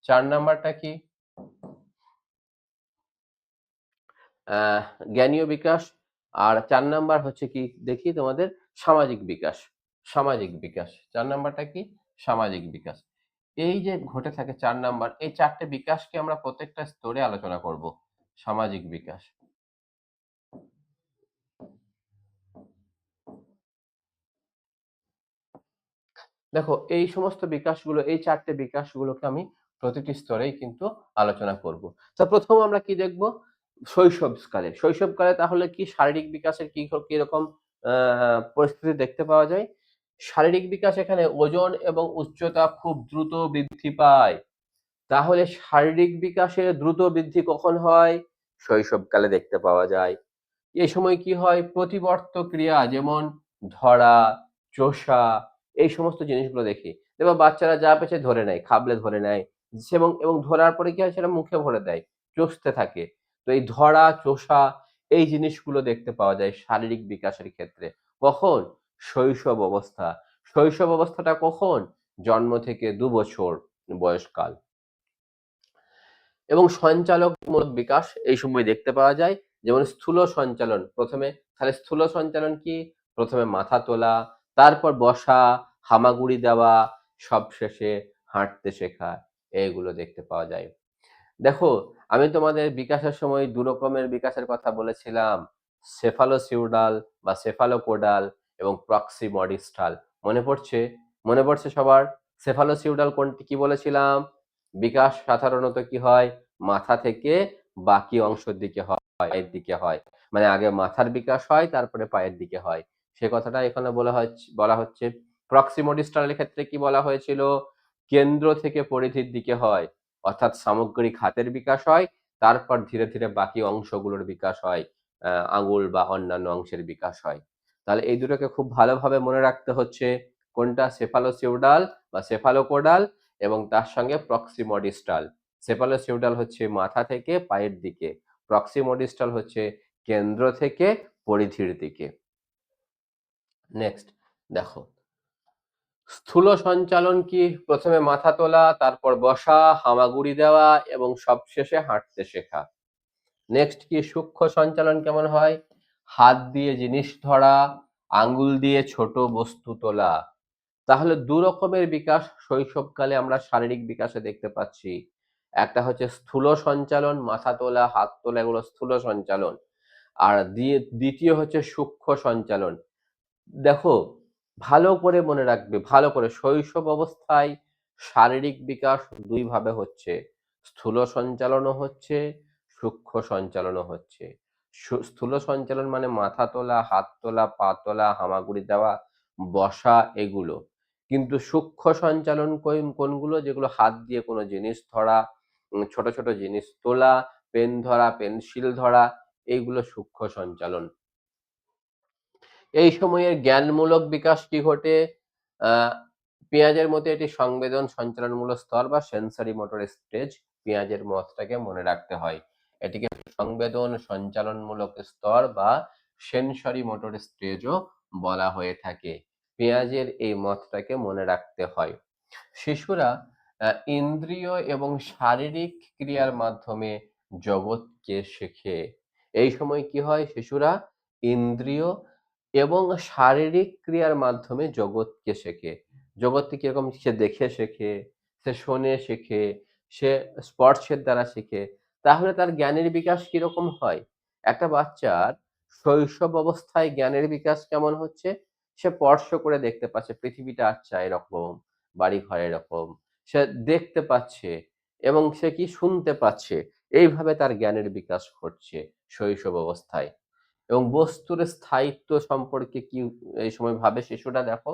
4 নাম্বারটা কি? আহ জ্ঞানীয় বিকাশ। আর 4 নাম্বার হচ্ছে কি দেখি তোমাদের? সামাজিক বিকাশ। সামাজিক বিকাশ। 4 নাম্বারটা কি? সামাজিক বিকাশ। এই যে ঘটে থাকে 4 নাম্বার, এই 4টে বিকাশকে আমরা প্রত্যেকটা স্তরে আলোচনা করব। সামাজিক বিকাশ। দেখো, এই সমস্ত বিকাশগুলো, এই 4টে বিকাশগুলোকে আমি প্রতিটি স্তরেই কিন্তু আলোচনা করব। তা প্রথম আমরা কি দেখব? শৈশবকালে। শৈশবকালে তাহলে কি শারীরিক বিকাশের কিরকম পরিস্থিতি দেখতে পাওয়া যায়? শারীরিক বিকাশ, এখানে ওজন এবং উচ্চতা খুব দ্রুত বৃদ্ধি পায়। তাহলে শারীরিক বিকাশের দ্রুত বৃদ্ধি কখন হয়? শৈশবকালে দেখতে পাওয়া যায়। এ সময় কি হয়? প্রতিবর্ত ক্রিয়া, যেমন ধরা, চোষা, এই সমস্ত জিনিসগুলো দেখি। এবার বাচ্চারা যা পেয়েছে ধরে নেয়, খাবলে ধরে নেয় এবং ধরার পরে কি হয়? সেটা মুখে ভরে দেয়, চষতে থাকে। তো এই ধরা, চোষা, এই জিনিসগুলো দেখতে পাওয়া যায় শারীরিক বিকাশের ক্ষেত্রে। কখন? শৈশব অবস্থা। শৈশব অবস্থাটা কখন? জন্ম থেকে 2 বছর বয়সকাল। এবং সঞ্চালকমূলক বিকাশ এই সময় দেখতে পাওয়া যায়, যেমন স্থূল সঞ্চালন। তাহলে স্থূল সঞ্চালন কি? প্রথমে মাথা তোলা, তারপর বসা, হামাগুড়ি দেওয়া, সবশেষে হাঁটতে শেখা, এইগুলো দেখতে পাওয়া যায়। দেখো, আমি তোমাদের বিকাশের সময় 2 রকমের বিকাশের কথা বলেছিলাম, সেফালোসিউডাল বা সেফালোপোডাল এবং প্রক্সিমডিস্টাল। মনে পড়ছে? মনে পড়ছে সবার? সেফালোসিউডাল কোনটি কি বলেছিলাম? বিকাশ সাধারণত কি হয়? মাথা থেকে বাকি অংশের দিকে হয়, পায়ের দিকে হয়। মানে আগে মাথার বিকাশ হয়, তারপরে পায়ের দিকে হয়। সে কথাটা এখানে বলা হচ্ছে। প্রক্সিমডিস্টালের ক্ষেত্রে কি বলা হয়েছিল? কেন্দ্র থেকে পরিধির দিকে হয়, অর্থাৎ সামগ্রিক হাতের বিকাশ হয়, তারপর ধীরে ধীরে বাকি অংশগুলোর বিকাশ হয়, আঙুল বা অন্যান্য অংশের বিকাশ হয়। তাহলে এই দুটোকে খুব ভালোভাবে মনে রাখতে হচ্ছে। কোনটা? সেফালোসিউডাল বা সেফালোকোডাল এবং তার সঙ্গে প্রক্সিমোডিস্টাল। সেফালোসিউডাল হচ্ছে মাথা থেকে পায়ের দিকে, প্রক্সিমোডিস্টাল হচ্ছে কেন্দ্র থেকে পরিধির দিকে। নেক্সট দেখো, স্থূল সঞ্চালন কি? প্রথমে মাথা তোলা, তারপর বসা, হামাগুড়ি দেওয়া এবং সবশেষে হাঁটতে শেখা। নেক্সট কি? সূক্ষ্ম সঞ্চালন কেমন হয়? হাত দিয়ে জিনিস ধরা, আঙ্গুল দিয়ে ছোট বস্তু তোলা। তাহলে দু রকমের বিকাশ শৈশবকালে আমরা শারীরিক বিকাশে দেখতে পাচ্ছি। একটা হচ্ছে স্থূল সঞ্চালন, মাথা তোলা, হাত তোলা, এগুলো স্থূল সঞ্চালন। আর দ্বিতীয় হচ্ছে সূক্ষ্ম সঞ্চালন। দেখো, ভালো করে মনে রাখবে, ভালো করে, শৈশব অবস্থায় শারীরিক বিকাশ দুই ভাবে হচ্ছে, স্থূল সঞ্চালনও হচ্ছে, সূক্ষ্ম সঞ্চালনও হচ্ছে। স্থূল সঞ্চালন মানে মাথা তোলা, হাত তোলা, পা তোলা, হামাগুড়ি দেওয়া, বসা, এগুলো। কিন্তু সূক্ষ্ম সঞ্চালন কোনগুলো? যেগুলো হাত দিয়ে কোনো জিনিস ধরা, ছোট ছোট জিনিস তোলা, পেন ধরা, পেন্সিল ধরা, এইগুলো সূক্ষ্ম সঞ্চালন। এই সময়ের জ্ঞানমূলক বিকাশ কি ঘটে? পেঁয়াজের মতো এটি সংবেদন সঞ্চালনমূলক স্তর বা সেন্সরি মোটর স্টেজ। পেঁয়াজের মতটাকে মনে রাখতে হয়, এটিকে সংবেদন সঞ্চালনমূলক স্তর বা সেন্সরি মোটর স্টেজও বলা হয়ে থাকে। পেঁয়াজের এই মতটাকে মনে রাখতে হয়। শিশুরা ইন্দ্রিয় এবং শারীরিক ক্রিয়ার মাধ্যমে জগৎকে শেখে। এই সময় কি হয়? শিশুরা ইন্দ্রিয় এবং শারীরিক ক্রিয়ার মাধ্যমে জগৎকে শেখে। জগৎকে কিরকম? সে দেখে শেখে, সে শোনে শেখে, সে স্পর্শের দ্বারা শেখে। তাহলে তার জ্ঞানের বিকাশ কিরকম হয়? একটা বাচ্চার শৈশব অবস্থায় জ্ঞানের বিকাশ কেমন হচ্ছে? সে স্পর্শ করে দেখতে পাচ্ছে পৃথিবীটা আচ্ছা এরকম, বাড়িঘর এরকম। সে দেখতে পাচ্ছে এবং সে কি? শুনতে পাচ্ছে। এইভাবে তার জ্ঞানের বিকাশ ঘটছে শৈশব অবস্থায়। এবং বস্তুর স্থায়িত্ব সম্পর্কে কি এই সময় ভাবে শিশুরা? দেখো,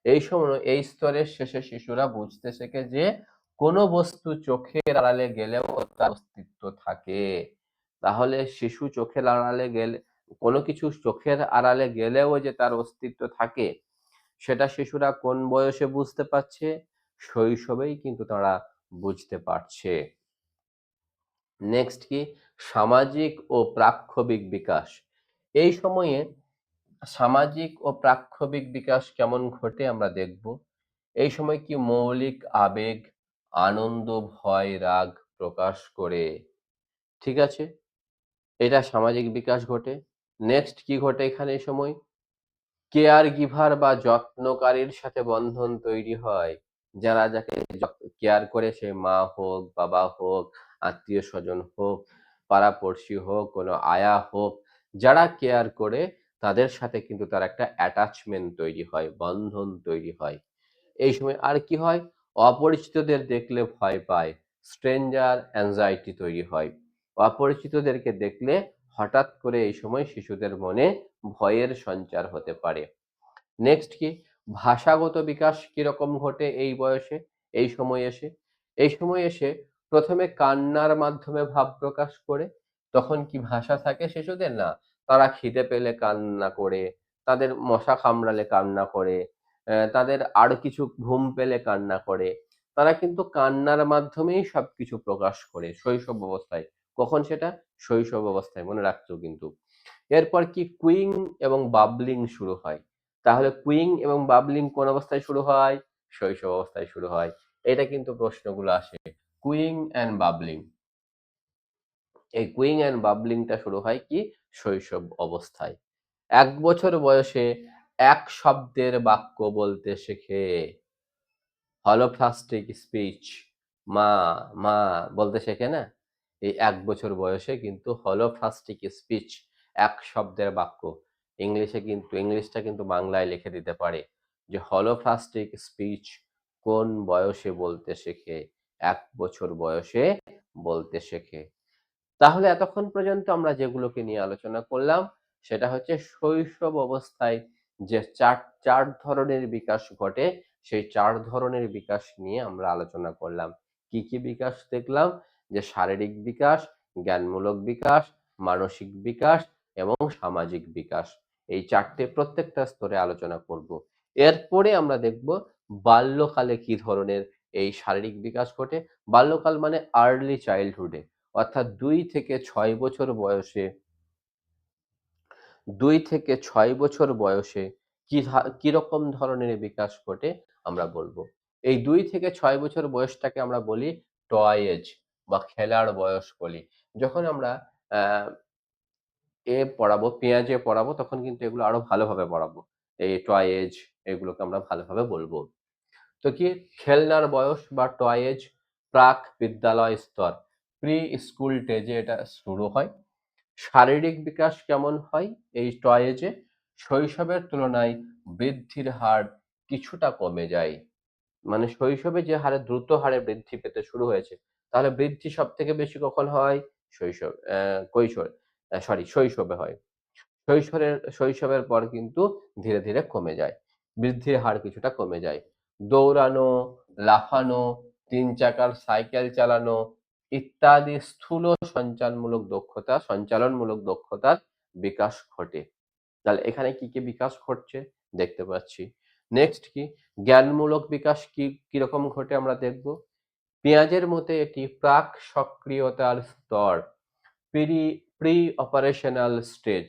এই সময় এই স্তরের শেষে শিশুরা বুঝতে শেখে যে কোনো বস্তু চোখের আড়ালে গেলেও তার অস্তিত্ব থাকে। তাহলে শিশু চোখের আড়ালে গেলে, কোনো কিছু চোখের আড়ালে গেলেও যে তার অস্তিত্ব থাকে, সেটা শিশুরা কোন বয়সে বুঝতে পারছে? শৈশবেই কিন্তু তারা বুঝতে পারছে। নেক্সট কি? সামাজিক ও প্রাক্ষবিক বিকাশ। এই সময়ে সামাজিক ও প্রাক্ষবিক বিকাশ কেমন ঘটে আমরা দেখব। এই সময় কি মৌলিক আবেগ, আনন্দ, ভয়, রাগ প্রকাশ করে। ঠিক আছে, এটা সামাজিক বিকাশ ঘটে। নেক্সট কি ঘটে এখানে? এই সময় কেয়ার গিভার বা যত্নকারীর সাথে বন্ধন তৈরি হয়। যারা যাকে কেয়ার করে, সে মা হোক, বাবা হোক, আত্মীয় স্বজন হোক, পাড়াপড়শি হোক, কোনো আয়া হোক, যারা কেয়ার করে তাদের সাথে কিন্তু তার একটা অ্যাটাচমেন্ট তৈরি হয়, বন্ধন তৈরি হয়। এই সময় আর কি হয়? অপরিচিতদের দেখলে ভয় পায়, স্ট্রেঞ্জার অ্যাংজাইটি তৈরি হয়। অপরিচিতদেরকে দেখলে হঠাৎ করে এই সময় শিশুদের মনে ভয়ের সঞ্চার হতে পারে। নেক্সট কি? ভাষাগত বিকাশ কিরকম ঘটে এই বয়সে, এই সময় এসে? এই সময় এসে প্রথমে কান্নার মাধ্যমে ভাব প্রকাশ করে। তখন কি ভাষা থাকে শিশুদের? না, তারা খিদে পেলে কান্না করে, তাদের মশা কামড়ালে কান্না করে, তাদের আরো কিছু ঘুম পেলে কান্না করে। তারা কিন্তু কান্নার মাধ্যমেই সবকিছু প্রকাশ করে শৈশব অবস্থায়। কখন সেটা? শৈশব অবস্থায়, মনে রাখছো কিন্তু। এরপর কি? কুইং এবং বাবলিং শুরু হয়। তাহলে কুইং এবং বাবলিং কোন অবস্থায় শুরু হয়? শৈশব অবস্থায় শুরু হয়। এটা কিন্তু প্রশ্নগুলো আসে, কুইং অ্যান্ড বাবলিং। এই কুইং অ্যান্ড বাবলিংটা শুরু হয় কি? শৈশব অবস্থায়। ১ বছর বয়সে এক শব্দের বাক্য বলতে শেখে। হলোপ্লাস্টিক স্পিচ, মা, মা বলতে শেখে না? এই ১ বছর বয়সে কিন্তু হলোপ্লাস্টিক স্পিচ, এক শব্দের বাক্য। ইংলিশটা কিন্তু বাংলায় লিখে দিতে পারে যে হলোপ্লাস্টিক স্পিচ কোন বয়সে বলতে শেখে? ১ বছর বয়সে বলতে শেখে। তাহলে এতক্ষণ পর্যন্ত আমরা যেগুলোকে নিয়ে আলোচনা করলাম, সেটা হচ্ছে শৈশব অবস্থায় যে চার ধরনের বিকাশ ঘটে, সেই ৪ ধরনের বিকাশ নিয়ে আমরা আলোচনা করলাম। কি কি বিকাশ দেখলাম? যে শারীরিক বিকাশ, জ্ঞানমূলক বিকাশ, মানসিক বিকাশ এবং সামাজিক বিকাশ। এই ৪টে প্রত্যেকটা স্তরে আলোচনা করব। এরপরে আমরা দেখব বাল্যকালে কি ধরনের এই শারীরিক বিকাশ ঘটে। বাল্যকাল মানে আর্লি চাইল্ডহুডে, অর্থাৎ 2 থেকে 6 বয়সে কিরকম ধরনের বিকাশ ঘটে আমরা বলবো। এই 2 থেকে 6 বছর বয়সটাকে আমরা বলি টয় এজ বা খেলার বয়স বলি। যখন আমরা আহ পড়াবো, পেঁয়াজে পড়াবো, তখন কিন্তু এগুলো আরো ভালোভাবে পড়াবো। এই টয় এজ এগুলোকে আমরা ভালোভাবে বলবো। তো কি খেলনার বয়স বা টয় এজ প্রাক বিদ্যালয় স্তর, প্রি স্কুল স্টেজে এটা শুরু হয়। শারীরিক বিকাশ কেমন হয় এই টয় এজে? শৈশবের তুলনায় বৃদ্ধির হার কিছুটা কমে যায়। মানে শৈশবে যে হারে দ্রুত হারে বৃদ্ধি পেতে শুরু হয়েছে, তাহলে বৃদ্ধি সব থেকে বেশি কখন হয়? শৈশব কৈশোর সরি শৈশবে হয়। শৈশবের পর কিন্তু ধীরে ধীরে কমে যায়, বৃদ্ধির হার কিছুটা কমে যায়। দৌড়ানো, লাফানো, 3 চাকার সাইকেল চালানো ইত্যাদি স্থূল সঞ্চালনমূলক দক্ষতার বিকাশ ঘটে। তাহলে এখানে কি কি বিকাশ ঘটছে দেখতে পাচ্ছি। নেক্সট কি জ্ঞানমূলক বিকাশ কিরকম ঘটে আমরা দেখব। পেঁয়াজের মতে এটি প্রাক সক্রিয়তার স্তর, pre operational stage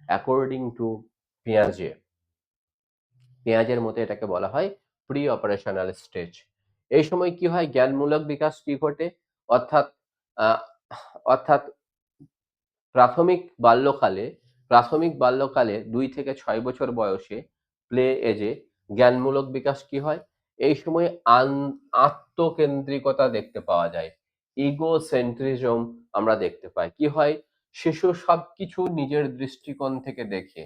according to পেঁয়াজে। পেঁয়াজের মতে এটাকে বলা হয় প্রি অপারেশনাল স্টেজ। এই সময় কি হয়? জ্ঞানমূলক বিকাশ কি ঘটে? অর্থাৎ আহ, অর্থাৎ প্রাথমিক বাল্যকালে প্রাথমিক বাল্যকালে 2 থেকে 6 বছর বয়সে প্লে এজে জ্ঞানমূলক বিকাশ কি হয়? এই সময় আত্মকেন্দ্রিকতা দেখতে পাওয়া যায়, ইগোসেন্ট্রিজম আমরা দেখতে পাই। কি হয়? শিশু সবকিছু নিজের দৃষ্টিকোণ থেকে দেখে,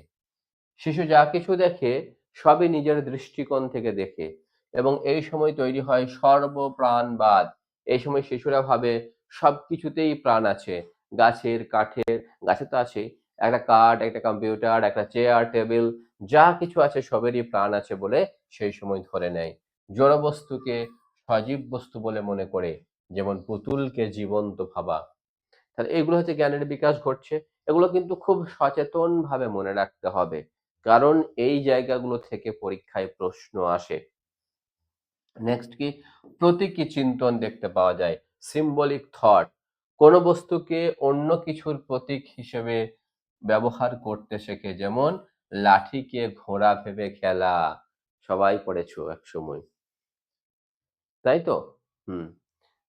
শিশু যা কিছু দেখে সবই নিজের দৃষ্টিকোণ থেকে দেখে, এবং এই সময় তৈরি হয় সর্বপ্রাণবাদ। এই সময় শিশুরা ভাবে সবকিছুতেই প্রাণ আছে। গাছের, কাঠের, গাছে তো আছেই, একটা কাঠ, একটা কম্পিউটার, একটা চেয়ার, টেবিল, যা কিছু আছে সবেরই প্রাণ আছে বলে সেই সময় ধরে নেয়। জড় বস্তুকে সজীব বস্তু বলে মনে করে, যেমন পুতুলকে জীবন্ত ভাবা। তাহলে এগুলো হচ্ছে জ্ঞানের বিকাশ ঘটছে। এগুলো কিন্তু খুব সচেতন ভাবে মনে রাখতে হবে, কারণ এই জায়গাগুলো থেকে পরীক্ষায় প্রশ্ন আসে। নেক্সট কি প্রতীকী চিন্তন দেখতে পাওয়া যায়, সিম্বলিক থট। কোন বস্তুকে অন্য কিছুর প্রতীক হিসেবে ব্যবহার করতে শেখে, যেমন লাঠিকে ঘোড়া ভেবে খেলা। সবাই পড়েছো একসময়, তাই তো? হুম।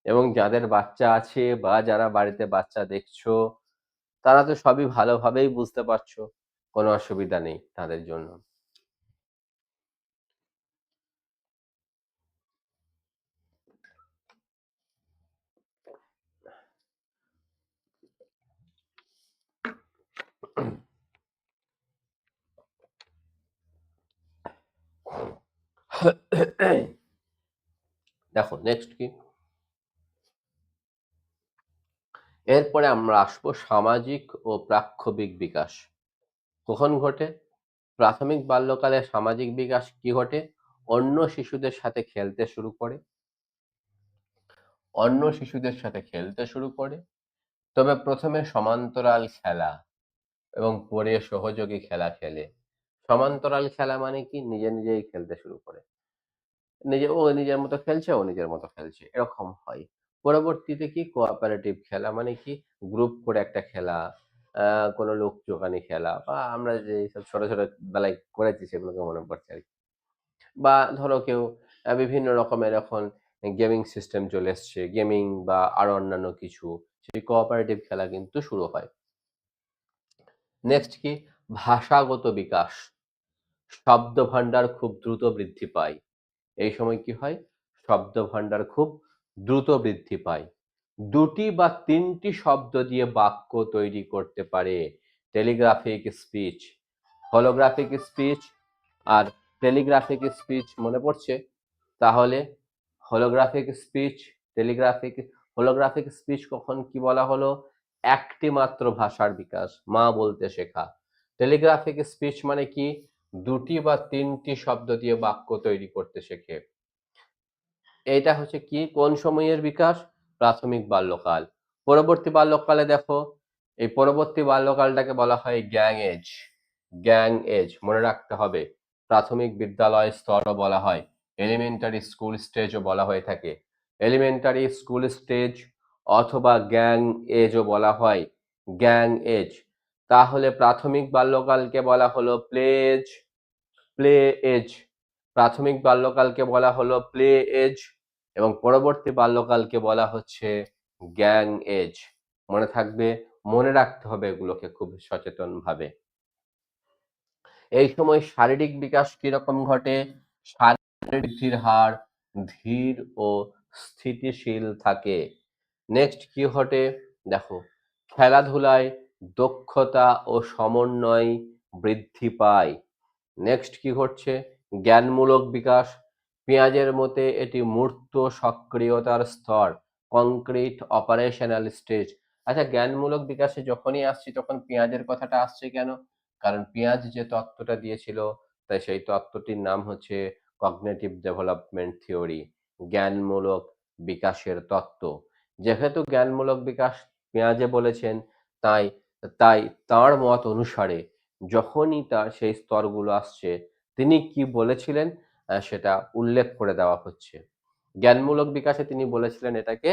এবং যাদের বাচ্চা আছে বা যারা বাড়িতে বাচ্চা দেখছো, তারা তো সবই ভালোভাবেই বুঝতে পারছো, কোনো অসুবিধা নেই তাদের জন্য। দেখো নেক্সট কি, এরপরে আমরা আসবো সামাজিক ও প্রাক্ষবিক বিকাশ। কখন ঘটে? প্রাথমিক বাল্যকালে সামাজিক বিকাশ কি ঘটে? অন্য শিশুদের সাথে খেলতে শুরু করে, অন্য শিশুদের সাথে খেলতে শুরু করে, তবে প্রথমে সমান্তরাল খেলা এবং পরে সহযোগী খেলা খেলে। সমান্তরাল খেলা মানে কি? নিজে নিজেই খেলতে শুরু করে, ও নিজের মতো খেলছে, ও নিজের মতো খেলছে, এরকম হয়। পরবর্তীতে কি কোঅপারেটিভ খেলা মানে কি? গ্রুপ করে একটা খেলা, কোনো লোক জোগানি খেলা, বা আমরা যে সব ছোট ছোট বেলায় করেছি সেগুলোকে মনে পড়ছে আর কি। বা ধরো কেউ বিভিন্ন রকমের এখন গেমিং সিস্টেম চলে এসছে, গেমিং বা আরো অন্যান্য কিছু, সেই কোঅপারেটিভ খেলা কিন্তু শুরু হয়। নেক্সট কি ভাষাগত বিকাশ, শব্দ ভান্ডার খুব দ্রুত বৃদ্ধি পায়। এই সময় কি হয়? শব্দ ভান্ডার খুব দ্রুত বৃদ্ধি পায়, 2টি বা 3টি শব্দ দিয়ে বাক্য তৈরি করতে পারে। টেলিগ্রাফিক স্পিচ, হলোগ্রাফিক স্পিচ আর টেলিগ্রাফিক স্পিচ মনে পড়ছে? তাহলে holographic speech, telegraphic, holographic speech কখন কি বলা হলো? একটি মাত্র ভাষার বিকাশ, মা বলতে শেখা। টেলিগ্রাফিক স্পিচ মানে কি? 2টি বা 3টি শব্দ দিয়ে বাক্য তৈরি করতে শেখে। এটা হচ্ছে কি কোন সময়ের বিকাশ? প্রাথমিক বাল্যকাল। পরবর্তী বাল্যকালে দেখো, এই পরবর্তী বাল্যকালটাকে বলা হয় গ্যাং এজ। গ্যাং এজ মনে রাখতে হবে, প্রাথমিক বিদ্যালয় স্তরও বলা হয়, এলিমেন্টারি স্কুল স্টেজও বলা হয়ে থাকে। এলিমেন্টারি স্কুল স্টেজ অথবা গ্যাং এজও বলা হয়, গ্যাং এজ। তাহলে প্রাথমিক বাল্যকালকে বলা হলো প্লে এজ, প্লে এজ। প্রাথমিক বাল্যকালকে বলা হলো প্লে এজ এবং পরবর্তী বাল্যকালকে বলা হচ্ছে গ্যাং এজ। মনে থাকবে, মনে রাখতে হবে এগুলোকে খুব সচেতনভাবে। এই সময় শারীরিক বিকাশ কিরকম ঘটে? শারীরিক বৃদ্ধির হার ধীর ও স্থিতিশীল থাকে। নেক্সট কি ঘটে? দেখো, খেলাধুলায় দক্ষতা ও সমন্বয় বৃদ্ধি পায়। নেক্সট কি ঘটছে? জ্ঞানমূলক বিকাশ। পেঁয়াজের মতে এটি মূর্ত সক্রিয়তার স্তর, কংক্রিট অপারেশনাল স্টেজ। আচ্ছা, জ্ঞানমূলক বিকাশে যখনই আসছি তখন পেঁয়াজের কথাটা আসছে কেন? কারণ পেঁয়াজ যে তত্ত্বটা দিয়েছিল, তাই সেই তত্ত্বটির নাম হচ্ছে কগনিটিভ ডেভেলপমেন্ট থিওরি, জ্ঞানমূলক বিকাশের তত্ত্ব। যেহেতু জ্ঞানমূলক বিকাশ পেঁয়াজে বলেছেন, তাই তাই তাঁর মত অনুসারে যখনই তার সেই স্তরগুলো আসছে, তিনি কি বলেছিলেন সেটা উল্লেখ করে দেওয়া হচ্ছে। জ্ঞানমূলক বিকাশে তিনি বলেছিলেন এটাকে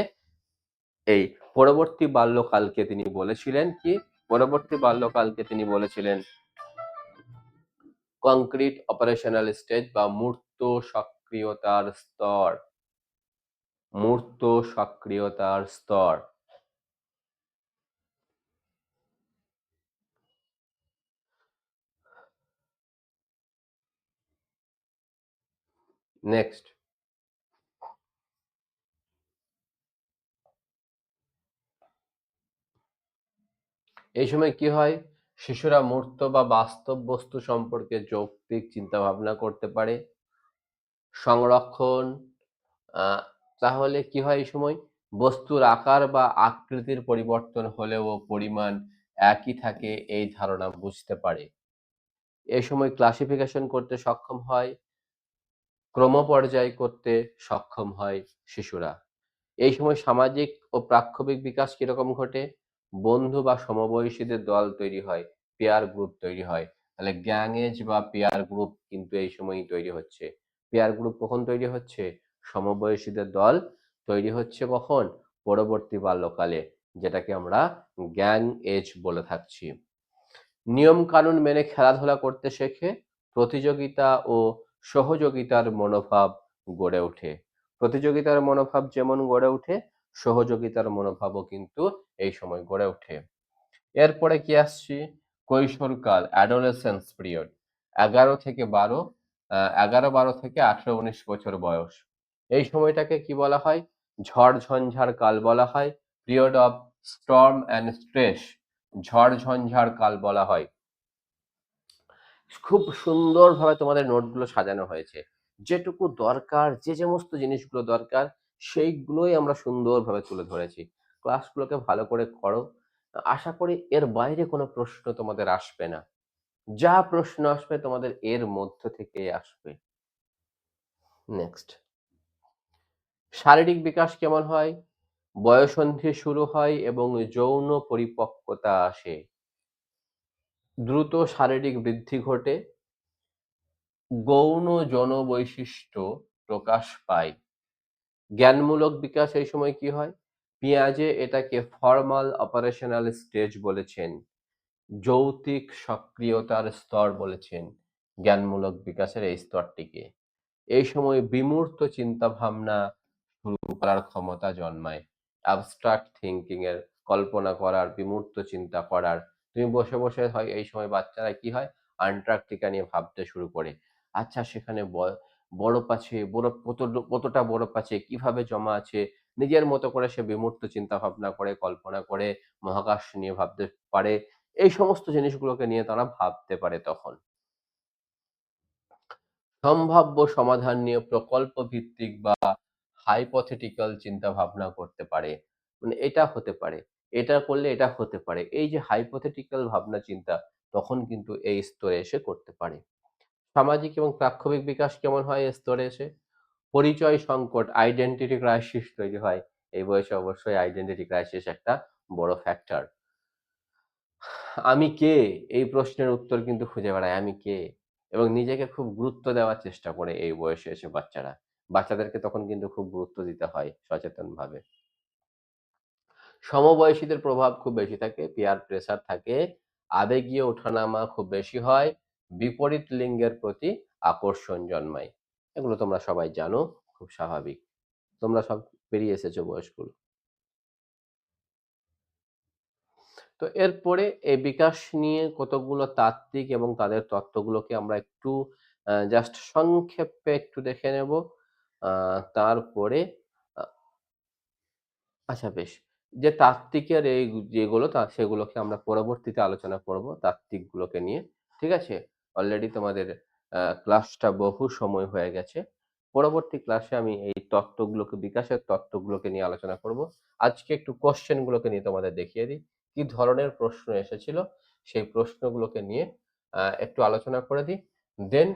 এই পরবর্তী বাল্যকালকে তিনি বলেছিলেন কি? পরবর্তী বাল্যকালকে তিনি বলেছিলেন কংক্রিট অপারেশনাল স্টেজ বা মূর্ত সক্রিয়তার স্তর, মূর্ত সক্রিয়তার স্তর। নেক্সট, এই সময় কি হয়? শিশুরা মূর্ত বা বাস্তব বস্তু সম্পর্কে যৌক্তিক চিন্তা ভাবনা করতে পারে। সংরক্ষণ, তাহলে কি হয় এই সময়? বস্তুর আকার বা আকৃতির পরিবর্তন হলেও পরিমাণ একই থাকে এই ধারণা বুঝতে পারে। এই সময় ক্লাসিফিকেশন করতে সক্ষম হয়, ক্রমপর্যায় করতে সক্ষম হয় শিশুরা। এই সময় সামাজিক ও প্রাক্ষবিক বিকাশ কিরকম ঘটে? বন্ধু বা সমবয়সীদের দল তৈরি হয়, পেয়ার গ্রুপ তৈরি হয়। তাহলে গ্যাংয়েজ বা পেয়ার গ্রুপ কিন্তু এই সময়ই তৈরি হচ্ছে। পেয়ার গ্রুপ কখন তৈরি হচ্ছে? সমবয়সীদের দল তৈরি হচ্ছে কখন? পরবর্তী বাল্যকালে, যেটাকে আমরা গ্যাং এজ বলে থাকছি। নিয়ম কানুন মেনে খেলাধুলা করতে শেখে, প্রতিযোগিতা ও সহযোগিতার মনোভাব গড়ে ওঠে। প্রতিযোগিতার মনোভাব যেমন গড়ে ওঠে, সহযোগিতার মনোভাবও কিন্তু এই সময় গড়ে ওঠে। এরপরে কি আসছি? কৈশোরকাল, অ্যাডোলেসেন্স পিরিয়ড, 11 থেকে 12, 18-19 বছর বয়স। এই সময়টাকে কি বলা হয়? ঝড় ঝঞ্ঝার কাল বলা হয়, period of Sturm and stress, ঝড় ঝঞ্ঝার কাল বলা হয়। খুব সুন্দরভাবে তোমাদের নোটগুলো সাজানো হয়েছে। যেটুকু দরকার, যে সমস্ত জিনিসগুলো দরকার, সেইগুলোই আমরা সুন্দরভাবে তুলে ধরেছি। ক্লাসগুলোকে ভালো করে করো। আশা করি এর বাইরে কোনো প্রশ্ন তোমাদের আসবে না। যা প্রশ্ন আসবে তোমাদের এর মধ্য থেকেই আসবে। নেক্সট, শারীরিক বিকাশ কেমন হয়? বয়ঃসন্ধি শুরু হয় এবং যৌন পরিপক্কতা আসে। দ্রুত শারীরিক বৃদ্ধি ঘটে, গৌণ যৌন বৈশিষ্ট্য প্রকাশ পায়। জ্ঞানমূলক বিকাশ এই সময় কি হয়? পিঁয়াজে এটাকে ফর্মাল অপারেশনাল স্টেজ বলেছেন, যৌক্তিক সক্রিয়তার স্তর বলেছেন জ্ঞানমূলক বিকাশের এই স্তরটিকে। এই সময় বিমূর্ত চিন্তা ভাবনা শুরু করার ক্ষমতা জন্মায়, অ্যাবস্ট্রাক্ট থিঙ্কিং এর, কল্পনা করার, বিমূর্ত চিন্তা করার। তুমি বসে বসে হয় এই সময় বাচ্চারা কি হয়? আন্টার্কটিকা নিয়ে ভাবতে শুরু করে। আচ্ছা, সেখানে বরফ আছে, বরফ কতটা বরফ আছে, কিভাবে জমা আছে, নিজের মতো করে সে বিমূর্ত চিন্তা ভাবনা করে, কল্পনা করে, মহাকাশ নিয়ে ভাবতে পারে। এই সমস্ত জিনিসগুলোকে নিয়ে তারা ভাবতে পারে তখন। সম্ভাব্য সমাধান নিয়ে প্রকল্প ভিত্তিক বা হাইপোথেটিক্যাল চিন্তা ভাবনা করতে পারে। মানে এটা হতে পারে, এটা করলে এটা হতে পারে, এই যে হাইপোথেটিক্যাল ভাবনা চিন্তা, তখন কিন্তু এই স্তরে এসে করতে পারে। সামাজিক এবং প্রাক্ষবিক বিকাশ কেমন হয় এই স্তরে এসে? পরিচয় সংকট, আইডেন্টিটি ক্রাইসিস তৈরি হয়। এই বয়সে অবশ্যই আইডেন্টিটি ক্রাইসিস একটা বড় ফ্যাক্টর। আমি কে? এই প্রশ্নের উত্তর কিন্তু খুঁজে বেড়ায়, আমি কে? এবং নিজেকে খুব গুরুত্ব দেওয়ার চেষ্টা করে এই বয়সে এসে বাচ্চারা। বাচ্চাদেরকে তখন কিন্তু খুব গুরুত্ব দিতে হয় সচেতনভাবে। সমবয়সীদের প্রভাব খুব বেশি থাকে, পিয়ার প্রেশার থাকে, আবেগীয় ওঠানামা খুব বেশি হয়, বিপরীত লিঙ্গের প্রতি আকর্ষণ জন্মায়। এগুলো তোমরা সবাই জানো, খুব স্বাভাবিক। তোমরা সব পেরিয়ে এসেছো বয়সগুলো। তো এরপরে এই বিকাশ নিয়ে কতগুলো তাত্ত্বিক এবং তাদের তত্ত্বগুলোকে আমরা একটু জাস্ট সংক্ষেপে একটু দেখে নেব। তারপরে আ আচ্ছা বেশ। যে তাত্ত্বিকের এই যেগুলো সেগুলোকে আমরা পরবর্তীতে আলোচনা করব তাত্ত্বিকগুলোকে নিয়ে। ঠিক আছে? অলরেডি তোমাদের ক্লাসটা বহু সময় হয়ে গেছে। পরবর্তী ক্লাসে আমি এই তত্ত্বগুলোকে বিকাশের তত্ত্বগুলোকে নিয়ে আলোচনা করব। আজকে একটু কোয়েশ্চেন গুলোকে নিয়ে তোমাদের দেখিয়ে দিই। কি ধরনের প্রশ্ন এসেছিল সেই প্রশ্নগুলোকে নিয়ে একটু আলোচনা করে দিই। দেন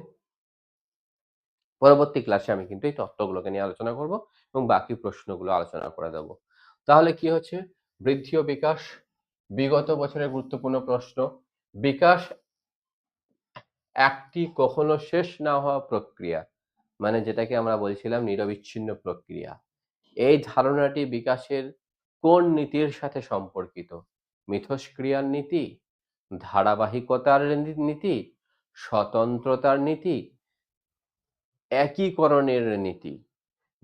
পরবর্তী ক্লাসে আমি কিন্তু এই তত্ত্বগুলোকে নিয়ে আলোচনা করব এবং বাকি প্রশ্নগুলো আলোচনা করে দেব। তাহলে কি হচ্ছে? বৃদ্ধি ও বিকাশ, বিগত বছরের গুরুত্বপূর্ণ প্রশ্ন। বিকাশ একটি কখনো শেষ না হওয়া প্রক্রিয়া। মানে যেটাকে আমরা বলছিলাম নিরবিচ্ছিন্ন প্রক্রিয়া। এই ধারণাটি বিকাশের কোন নীতির সাথে সম্পর্কিত? মিথস্ক্রিয়ার নীতি, ধারাবাহিকতার নীতি, স্বতন্ত্রতার নীতি, একীকরণের নীতি।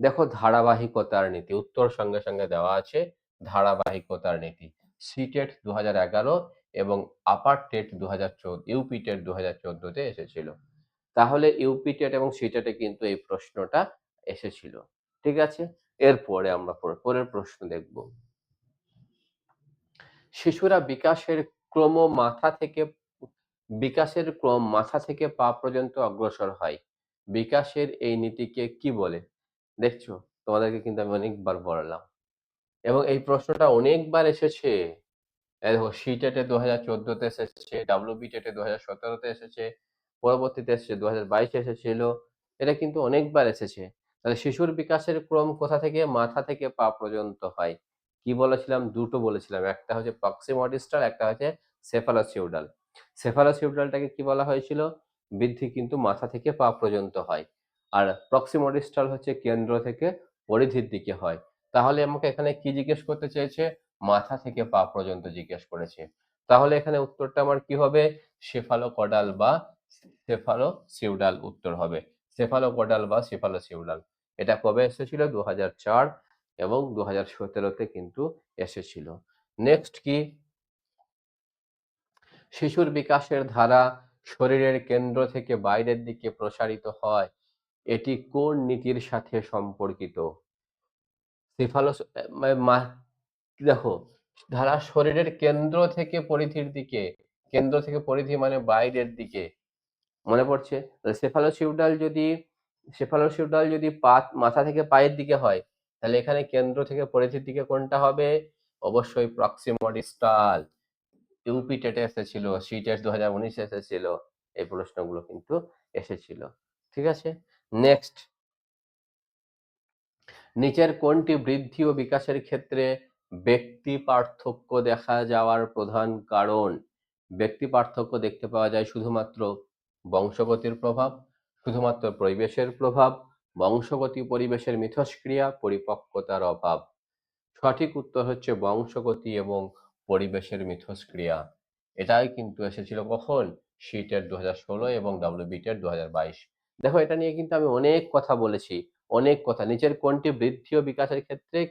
দেখো ধারাবাহিকতার নীতি উত্তর সঙ্গে সঙ্গে দেওয়া আছে। ধারাবাহিকতার নীতি সিটেট 2011 এবং আপার টেট 2014 ইউপি টেট 2014 তে এসেছিল। তাহলে ইউপি টেট এবং সিটেটে কিন্তু এই প্রশ্নটা এসেছিল। ঠিক আছে, এরপরে আমরা পরের প্রশ্ন দেখব। শিশুরা বিকাশের ক্রম মাথা থেকে পা পর্যন্ত অগ্রসর হয়। বিকাশের এই নীতিকে কি বলে? দেখছো, তোমাদেরকে কিন্তু আমি অনেকবার বললাম এবং এই প্রশ্নটা অনেকবার এসেছে। এই দেখো সিটেটে 2014 তে এসেছে, ডাব্লিউবি টেটে 2017 তে এসেছে, পরবর্তীতে এসেছে 2022 এসেছিল। এটা কিন্তু অনেকবার এসেছে। তাহলে শিশুর বিকাশের ক্রম কোথা থেকে মাথা থেকে পা পর্যন্ত হয়? কি বলেছিলাম? দুটো বলেছিলাম। একটা হচ্ছে প্রক্সিমা ডিস্টাল, একটা হচ্ছে সেফালোসিউডাল। সেফালোসিউডালটাকে কি বলা হয়েছিল? বৃদ্ধি কিন্তু মাথা থেকে পা পর্যন্ত হয়। আর প্রক্সিমা ডিস্টাল হচ্ছে কেন্দ্র থেকে পরিধির দিকে হয়। তাহলে আমাকে এখানে কি জিজ্ঞেস করতে চেয়েছে? মাথা থেকে পা পর্যন্ত জিজ্ঞেস করেছে। তাহলে এখানে উত্তরটা আমার কি হবে? সেফালোকডাল বা সেফালোসিউডাল উত্তর হবে। সেফালোকডাল বা সেফালোসিউডাল। এটা কবে এসেছিল? 2004 এবং 2017 তে কিন্তু এসেছিল। নেক্সট কি? শিশুর বিকাশের ধারা শরীরের কেন্দ্র থেকে বাইরের দিকে প্রসারিত হয়। এটি কোন নীতির সাথে সম্পর্কিত? সেফালোস দেখো, ধারা শরীরের কেন্দ্র থেকে পরিধির দিকে, কেন্দ্র থেকে পরিধি মানে বাইরের দিকে। মনে পড়ছে? সেফালোসিউডাল যদি মাথা থেকে পায়ের দিকে হয়, তাহলে এখানে কেন্দ্র থেকে পরিধির দিকে কোনটা হবে? অবশ্যই প্রক্সিমা ডিস্টাল। ইউপি টেটে এসেছিল, সিটেট 2019 এসেছিল। এই প্রশ্নগুলো কিন্তু এসেছিল। ঠিক আছে? নেক্সট, নিচের কোনটি বৃদ্ধি ও বিকাশের ক্ষেত্রে ব্যক্তি পার্থক্য দেখা যাওয়ার প্রধান কারণ? ব্যক্তি পার্থক্য দেখতে পাওয়া যায় শুধুমাত্র বংশগতির প্রভাব, শুধুমাত্র পরিবেশের প্রভাব, বংশগতি পরিবেশের মিথস্ক্রিয়া, পরিপক্কতার অভাব। সঠিক উত্তর হচ্ছে বংশগতি এবং পরিবেশের মিথস্ক্রিয়া। এটাই কিন্তু এসেছিল কখন? সিটেট 2016 এবং ডাব্লিউবি টেট 2022। দেখো, এটা নিয়ে কিন্তু আমি অনেক কথা বলেছি, অনেক কথা। নিচের কোনটি বৃদ্ধি ও বিকাশের ক্ষেত্রে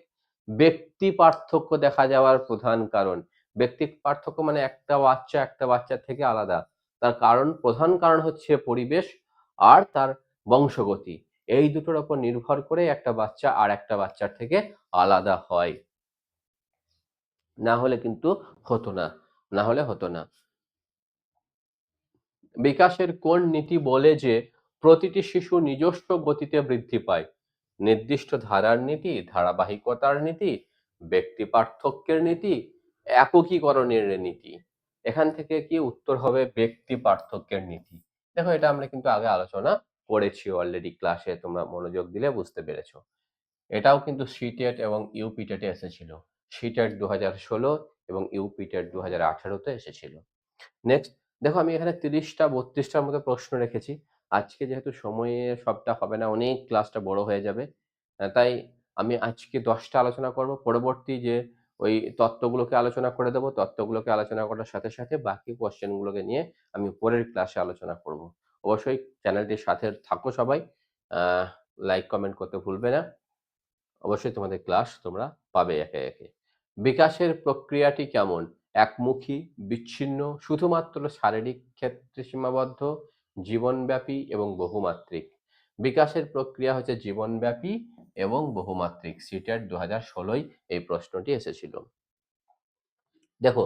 ব্যক্তি পার্থক্য দেখা যাওয়ার প্রধান কারণ? ব্যক্তি পার্থক্য মানে একটা বাচ্চার থেকে আলাদা। তার কারণ, প্রধান কারণ হচ্ছে পরিবেশ আর তার বংশগতি। এই দুটোর উপর নির্ভর করে একটা বাচ্চা আর একটা বাচ্চার থেকে আলাদা হয়। না হলে কিন্তু হতো না। না হলে হতো না। বিকাশের কোন নীতি বলে যে প্রতিটি শিশু নিজস্ব গতিতে বৃদ্ধি পায়? নির্দিষ্ট ধারার নীতি, ধারাবাহিকতার নীতি, ব্যক্তি পার্থক্যের নীতি, একীকরণের নীতি। এখান থেকে কি উত্তর হবে? ব্যক্তি পার্থক্যের নীতি। দেখো, এটা আমরা কিন্তু আগে আলোচনা করেছি অলরেডি ক্লাসে, তোমরা মনোযোগ দিলে বুঝতে পেরেছো। এটাও কিন্তু সিটেট এবং ইউপি টেটে এসেছিল। সিটেট 2016 এবং ইউপি টেট 2018 তে এসেছিল। নেক্সট, দেখো আমি এখানে ৩০টা ৩২টার মতো প্রশ্ন রেখেছি। আজকে যেহেতু সময়ে সবটা হবে না, অনেক ক্লাসটা বড় হয়ে যাবে। তাই আমি আজকে ১০টা আলোচনা করব। পরবর্তী যে ওই তত্ত্বগুলোকে আলোচনা করে দেব। তত্ত্বগুলোকে আলোচনা করার সাথে, সাথে বাকি কোয়েশ্চেন গুলোকে নিয়ে আমি পরের ক্লাসে আলোচনা করব। অবশ্যই চ্যানেলটির সাথে থাকো সবাই। আ লাইক, কমেন্ট করতে ভুলবে না। অবশ্যই তোমাদের ক্লাস তোমরা পাবে একে, একে। বিকাশের প্রক্রিয়াটি কেমন? একমুখী, বিচ্ছিন্ন, শুধুমাত্র শারীরিক ক্ষেত্রে সীমাবদ্ধ, জীবনব্যাপী এবং বহুমাত্রিক। বিকাশের প্রক্রিয়া হচ্ছে জীবনব্যাপী এবং বহুমাত্রিক। সিটেট ২০১৬য় এই প্রশ্নটি এসেছিল। দেখো,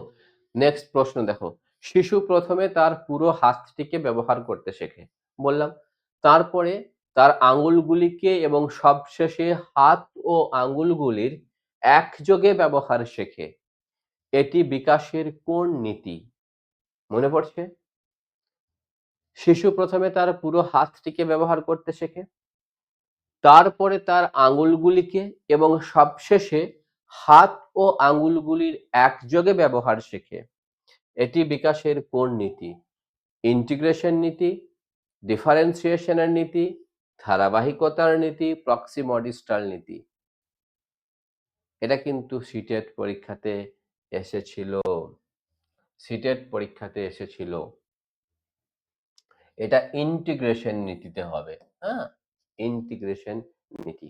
নেক্সট প্রশ্ন দেখো। শিশু প্রথমে তার পুরো হাতটিকে ব্যবহার করতে শেখে। বললাম। তারপরে তার আঙুলগুলিকে এবং সবশেষে হাত ও আঙুলগুলির একযোগে ব্যবহার শেখে। এটি বিকাশের কোন নীতি? মনে পড়ছে? শিশু প্রথমে তার পুরো হাতটিকে ব্যবহার করতে শেখে। তারপরে তার আঙুলগুলিকে এবং সবশেষে হাত ও আঙুলগুলির একযোগে ব্যবহার শেখে। এটি বিকাশের কোন নীতি? ইন্টিগ্রেশন নীতি, ডিফারেন্সিয়েশনের নীতি, ধারাবাহিকতার নীতি, প্রক্সিমডিস্টাল নীতি। এটা কিন্তু সিটেট পরীক্ষাতে এসেছিল। সিটেট পরীক্ষাতে এসেছিল। এটা ইন্টিগ্রেশন নীতিতে হবে। হ্যাঁ, ইন্টিগ্রেশন নীতি।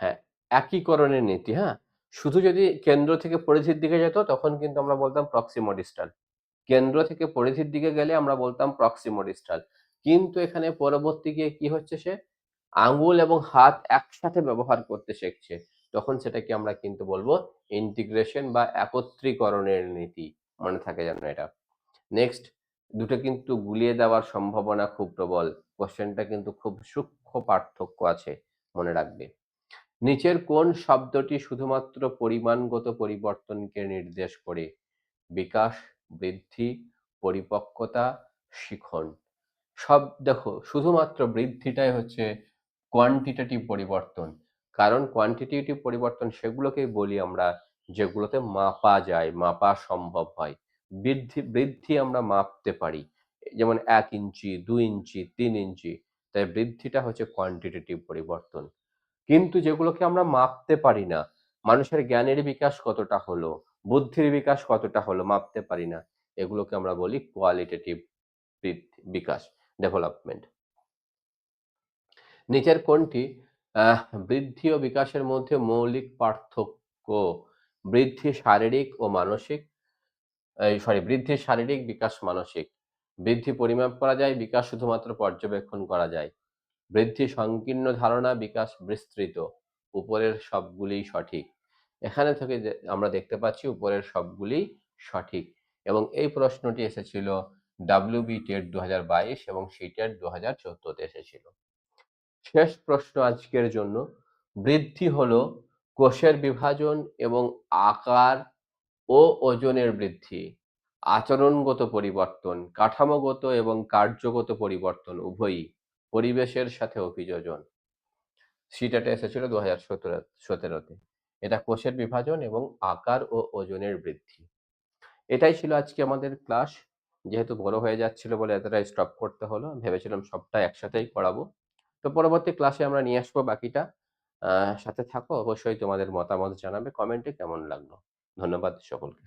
হ্যাঁ, একীকরণের নীতি। হ্যাঁ, শুধু যদি কেন্দ্র থেকে পরিধির দিকে যেত তখন কিন্তু আমরা বলতাম প্রক্সিমডিস্টাল। কেন্দ্র থেকে পরিধির দিকে গেলে আমরা বলতাম প্রক্সিমডিস্টাল। কিন্তু এখানে পরবর্তী গিয়ে কি হচ্ছে, সে আঙ্গুল এবং হাত একসাথে ব্যবহার করতে শিখছে। তখন সেটাকে আমরা কিন্তু বলবো ইন্টিগ্রেশন বা একত্রীকরণের নীতি। মনে থাকে যেন এটা। নেক্সট, দুটো কিন্তু গুলিয়ে দেওয়ার সম্ভাবনা খুব প্রবল। কোশ্চেনটা কিন্তু খুব সূক্ষ্ম পার্থক্য আছে, মনে রাখবে। নিচের কোন শব্দটি শুধুমাত্র পরিমাণগত পরিবর্তনকে নির্দেশ করে? বিকাশ, বৃদ্ধি, পরিপক্কতা, শিখন। সব দেখো, শুধুমাত্র বৃদ্ধিটাই হচ্ছে কোয়ান্টিটেটিভ পরিবর্তন। কারণ কোয়ান্টিটেটিভ পরিবর্তন সেগুলোকেই বলি আমরা যেগুলোতে মাপা যায়, মাপা সম্ভব হয়। বৃদ্ধি বৃদ্ধি আমরা মাপতে পারি। যেমন ১ ইঞ্চি, ২ ইঞ্চি, ৩ ইঞ্চি। তাই বৃদ্ধিটা হচ্ছে কোয়ান্টিটেটিভ পরিবর্তন। কিন্তু যেগুলোকে আমরা মাপতে পারি না, মানুষের জ্ঞানের বিকাশ কতটা হলো, বুদ্ধির বিকাশ কতটা হলো, মাপতে পারি না। এগুলোকে আমরা বলি কোয়ালিটেটিভ বিকাশ, ডেভেলপমেন্ট। নিচের কোনটি আহ, বৃদ্ধি ও বিকাশের মধ্যে মৌলিক পার্থক্য? বৃদ্ধি শারীরিক ও মানসিক, বৃদ্ধি শারীরিক, বিকাশ মানসিক। বৃদ্ধি পরিমাপ করা যায়, বিকাশ শুধুমাত্র পর্যবেক্ষণ করা যায়। বৃদ্ধি সংকীর্ণ ধারণা, বিকাশ বিস্তৃত। উপরের সবগুলিই সঠিক। এখানে থেকে যে আমরা দেখতে পাচ্ছি উপরের সবগুলি সঠিক। এবং এই প্রশ্নটি এসেছিল ডাব্লিউবি টেট ২০২২ এবং সিটেট ২০১৪তে এসেছিল। শেষ প্রশ্ন আজকের জন্য। বৃদ্ধি হলো কোষের বিভাজন এবং আকার ও ওজনের বৃদ্ধি, আচরণগত পরিবর্তন, কাঠামোগত এবং কার্যগত পরিবর্তন উভয়ই, পরিবেশের সাথে অভিযোজন। সিটেটে এসেছিল ২০১৭তে। এটা কোষের বিভাজন এবং আকার ও ওজনের বৃদ্ধি। এটাই ছিল আজকে আমাদের ক্লাস। যেহেতু বড় হয়ে যাচ্ছিল বলে এতটাই স্টপ করতে হলো। ভেবেছিলাম সবটা একসাথেই পড়াবো। তো পরবর্তী ক্লাসে আমরা নিয়ে আসবো বাকিটা। সাথে থাকো। অবশ্যই তোমাদের মতামত জানাবে কমেন্টে কেমন লাগলো। ধন্যবাদ সকলকে।